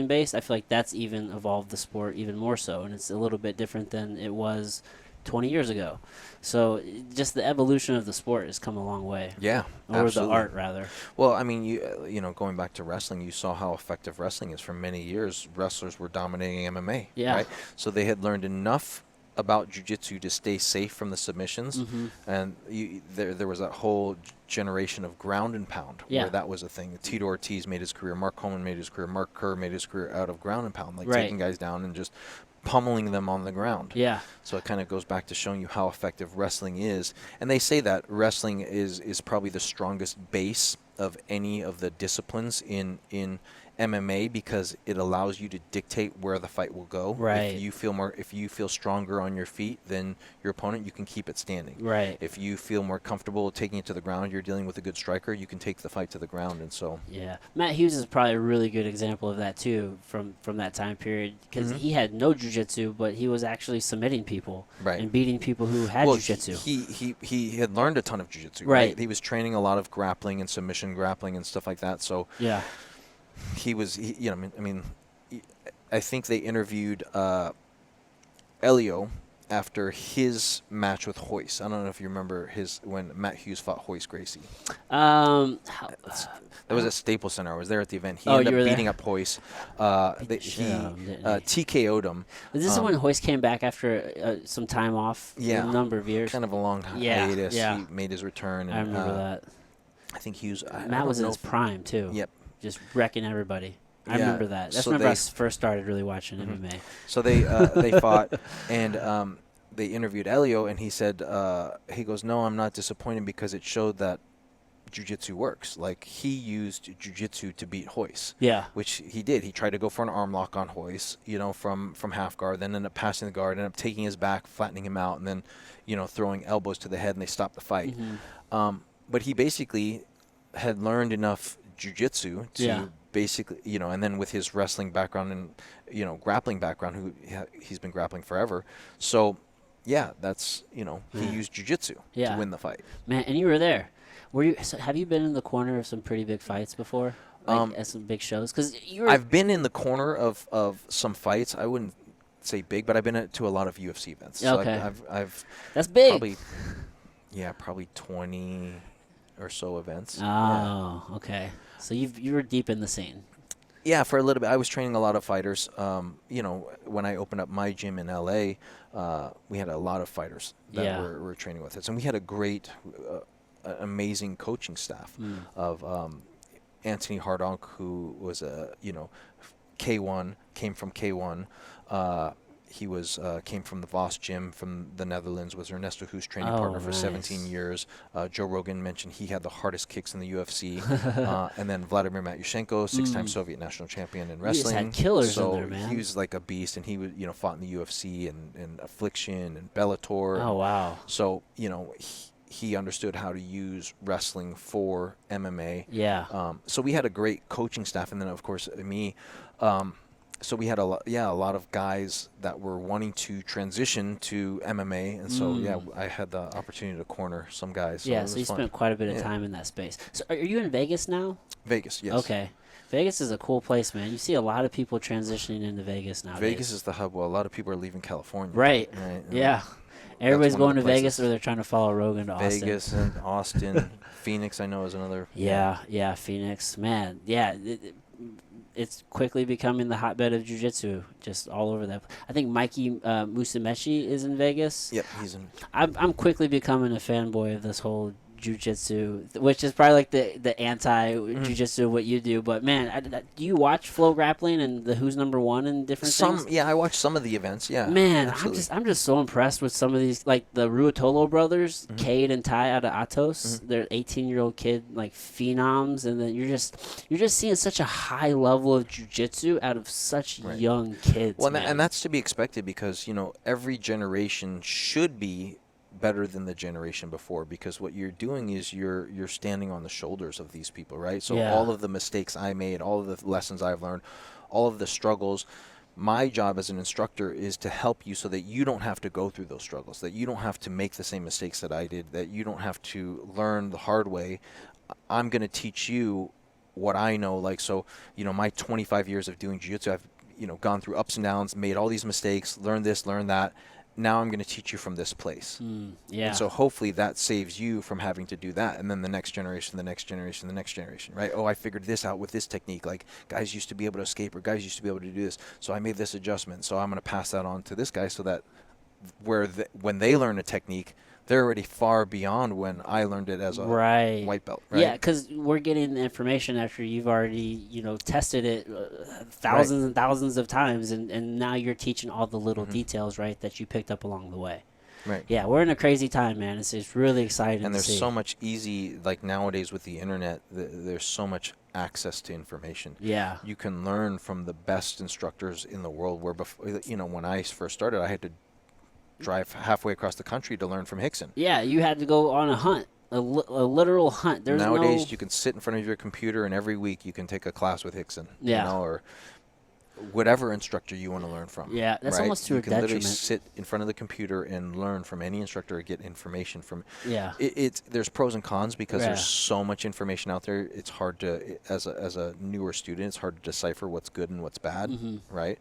based. I feel like that's even evolved the sport even more so, and it's a little bit different than it was 20 years ago. So just the evolution of the sport has come a long way.
Yeah,
or
absolutely.
the art rather.
Well, I mean, going back to wrestling, you saw how effective wrestling is. For many years, wrestlers were dominating MMA.
Yeah.
Right. So they had learned enough about jiu-jitsu to stay safe from the submissions, and there was that whole generation of ground and pound where that was a thing. Tito Ortiz made his career, Mark Coleman made his career, Mark Kerr made his career out of ground and pound, like taking guys down and just pummeling them on the ground.
Yeah.
So it kind of goes back to showing you how effective wrestling is. And they say that wrestling is probably the strongest base of any of the disciplines in MMA because it allows you to dictate where the fight will go.
Right.
If you feel stronger on your feet than your opponent, you can keep it standing.
Right.
If you feel more comfortable taking it to the ground, you're dealing with a good striker, you can take the fight to the ground. And so
Yeah, Matt Hughes is probably a really good example of that too, from that time period, because he had no jiu-jitsu, but he was actually submitting people and beating people who had jiu-jitsu.
He had learned a ton of jiu-jitsu. Right. He was training a lot of grappling and submission grappling and stuff like that. So
yeah.
I think they interviewed Elio after his match with Hoist. I don't know if you remember when Matt Hughes fought Hoist Gracie. That was at Staples Center. I was there at the event. He ended up beating up Hoist. He TKO'd him.
Was this when Hoist came back after some time off?
Yeah,
a number of years.
Kind of a long hiatus.
Yeah.
He made his return. And,
I remember that.
I think Hughes.
Matt was in his prime too.
Yep.
Just wrecking everybody. I remember that. That's
so
whenever I first started really watching MMA.
So they fought, and they interviewed Elio, and he said, he goes, "No, I'm not disappointed because it showed that jiu-jitsu works. Like, he used jiu-jitsu to beat Hoist."
Yeah.
Which he did. He tried to go for an arm lock on Hoist, from half guard, then ended up passing the guard, ended up taking his back, flattening him out, and then, throwing elbows to the head, and they stopped the fight. But he basically had learned enough jiu-jitsu to basically, and then with his wrestling background and, grappling background, he's been grappling forever. So, yeah, that's, he used jiu-jitsu to win the fight.
Man, and you were there. So have you been in the corner of some pretty big fights before? Like at some big shows? Because
I've been in the corner of some fights. I wouldn't say big, but I've been to a lot of UFC events. So
Okay.
I've
That's big.
probably 20 or so events.
Oh, okay. So you were deep in the scene.
Yeah, for a little bit. I was training a lot of fighters. When I opened up my gym in LA, we had a lot of fighters that were training with us. And we had a great, amazing coaching staff of Anthony Hardonk, who was K1, came from K1. He came from the Voss gym from the Netherlands, was Ernesto Hu's training partner for 17 years. Joe Rogan mentioned he had the hardest kicks in the UFC. And then Vladimir Matyushenko, 6-time Soviet national champion in wrestling.
You just had killers
so
in there, man.
He was like a beast, and he was, fought in the UFC and Affliction and Bellator.
Oh, wow.
So, he understood how to use wrestling for MMA.
Yeah.
So we had a great coaching staff, and then of course me. So we had a lot of guys that were wanting to transition to MMA, and so I had the opportunity to corner some guys. So
so you spent quite a bit of time in that space. So are you in Vegas now?
Vegas, yes.
Okay. Vegas is a cool place, man. You see a lot of people transitioning into Vegas now.
Vegas is the hub. Well, a lot of people are leaving California.
Right. Yeah. Everybody's going to
places.
Vegas, or they're trying to follow Rogan to Austin.
Vegas and Austin. Phoenix, I know, is another.
Yeah, Phoenix. Man, yeah. It's quickly becoming the hotbed of jiu-jitsu, just all over that. I think Mikey Musumeci is in Vegas.
Yep, he's in.
I'm quickly becoming a fanboy of this whole jiu-jitsu, which is probably like the anti-jiu-jitsu what you do. But man, do you watch Flow Grappling and the Who's Number One and different things?
Yeah, I watch some of the events. Yeah,
man,
absolutely.
I'm just so impressed with some of these, like the Ruotolo brothers, Cade and Ty out of Atos. They're 18-year-old kid like phenoms, and then you're just seeing such a high level of jiu-jitsu out of such young kids.
Well, and that's to be expected, because every generation should be better than the generation before, because what you're doing is you're standing on the shoulders of these people, right? So all of the mistakes I made, all of the lessons I've learned, all of the struggles, my job as an instructor is to help you so that you don't have to go through those struggles, that you don't have to make the same mistakes that I did, that you don't have to learn the hard way. I'm going to teach you what I know. Like, so, my 25 years of doing jiu-jitsu, I've, gone through ups and downs, made all these mistakes, learned this, learned that. Now I'm going to teach you from this place.
Yeah.
And so hopefully that saves you from having to do that. And then the next generation, the next generation, the next generation, right? Oh, I figured this out with this technique. Like, guys used to be able to escape, or guys used to be able to do this. So I made this adjustment. So I'm going to pass that on to this guy, so that when they learn a technique, they're already far beyond when I learned it as a white belt. Right?
Yeah, because we're getting the information after you've already, tested it thousands and thousands of times, and now you're teaching all the little details, right, that you picked up along the way.
Right.
Yeah, we're in a crazy time, man. It's really exciting.
And
to
there's
see.
so much easy, like nowadays with the internet, there's so much access to information.
Yeah.
You can learn from the best instructors in the world. Where before, when I first started, I had to drive halfway across the country to learn from Rickson.
Yeah, you had to go on a hunt, a literal hunt.
Nowadays, you can sit in front of your computer, and every week you can take a class with Rickson.
Yeah.
Or whatever instructor you want to learn from.
Yeah, that's almost to a detriment.
You can literally sit in front of the computer and learn from any instructor or get information from.
Yeah.
There's pros and cons, because there's so much information out there. It's hard to, as a newer student, it's hard to decipher what's good and what's bad, right?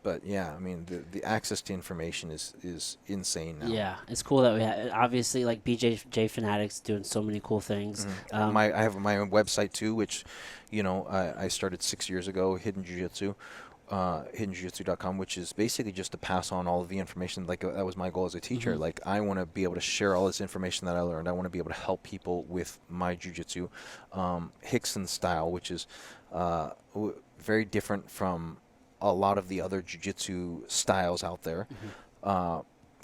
But yeah, I mean, the access to information is insane now.
Yeah, it's cool that we have, obviously, like BJJ Fanatics doing so many cool things.
I have my own website too, which, I started 6 years ago, Hidden Jiu Jitsu, hiddenjujitsu.com, which is basically just to pass on all of the information. Like, that was my goal as a teacher. Like, I want to be able to share all this information that I learned. I want to be able to help people with my jiu-jitsu. Rickson style, which is very different from a lot of the other jiu-jitsu styles out there.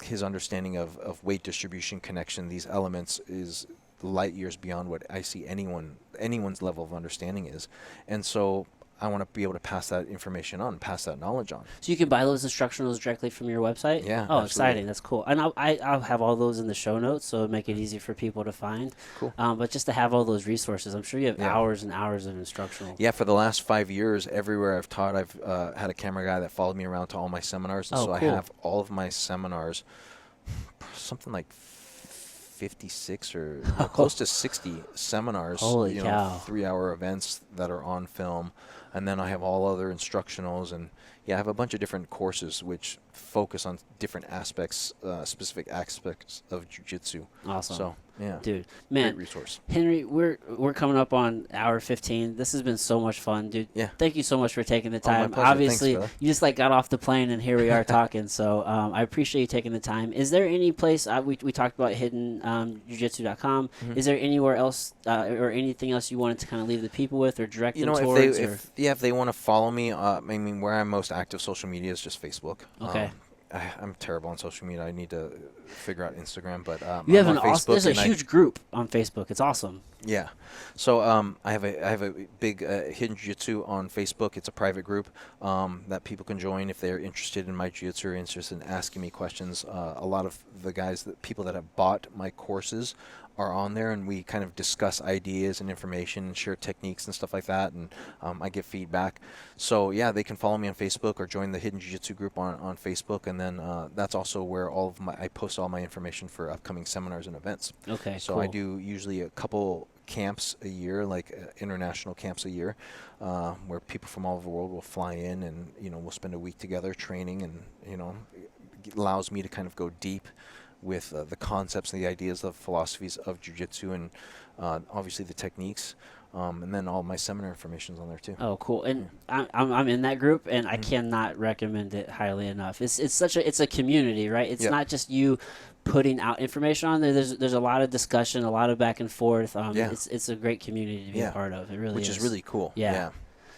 His understanding of weight distribution, connection, these elements is light years beyond what I see anyone's level of understanding is. And so I want to be able to pass that information on, pass that knowledge on.
So you can buy those instructionals directly from your website?
Yeah.
Oh,
absolutely.
exciting. That's cool. And I'll have all those in the show notes, so it'll make it easy for people to find.
Cool.
But just to have all those resources, I'm sure you have hours and hours of instructional.
Yeah, for the last 5 years, everywhere I've taught, I've had a camera guy that followed me around to all my seminars. And so
cool.
I have all of my seminars, something like 56 or close to 60 seminars,
Holy cow.
3-hour events that are on film. And then I have all other instructionals, and I have a bunch of different courses which focus on different aspects, specific aspects of jiu-jitsu.
Awesome.
So, yeah.
Dude, man,
great resource.
Henry, we're coming up on hour 15. This has been so much fun, dude.
Yeah.
Thank you so much for taking the
Oh, my
time.
pleasure.
Obviously,
Thanks,
you just got off the plane, and here we are talking. So I appreciate you taking the time. Is there any place we talked about hidden jiu-jitsu.com?
Mm-hmm.
Is there anywhere else or anything else you wanted to kind of leave the people with or direct them
if
towards?
if they want to follow me, I mean, where I'm most active social media is just Facebook.
Okay.
I'm terrible on social media. I need to figure out Instagram, but
you have
I'm
an
on
awesome.
Facebook,
There's a huge group on Facebook. It's awesome.
Yeah. So I have a big Hidden Jiu-Jitsu on Facebook. It's a private group that people can join if they're interested in my jiu-jitsu or interested in asking me questions. A lot of the people that have bought my courses are on there, and we kind of discuss ideas and information and share techniques and stuff like that, and I get feedback. So yeah, they can follow me on Facebook or join the Hidden Jiu-Jitsu group on Facebook, and then that's also where I post all my information for upcoming seminars and events.
Okay,
so
cool.
I do usually a couple camps a year, like international camps a year, where people from all over the world will fly in, and we'll spend a week together training, and it allows me to kind of go deep with the concepts and the ideas, the philosophies of jiu-jitsu, and obviously the techniques, and then all my seminar information's on there too.
Oh, cool! And I'm in that group, and I cannot recommend it highly enough. It's a community, right? It's not just you putting out information on there. There's a lot of discussion, a lot of back and forth. It's a great community to be a part of. It really
Which is really cool.
Yeah.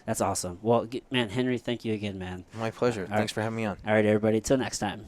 That's awesome. Well, man, Henry, thank you again, man.
My pleasure. Thanks for having me on.
All right, everybody. Till next time.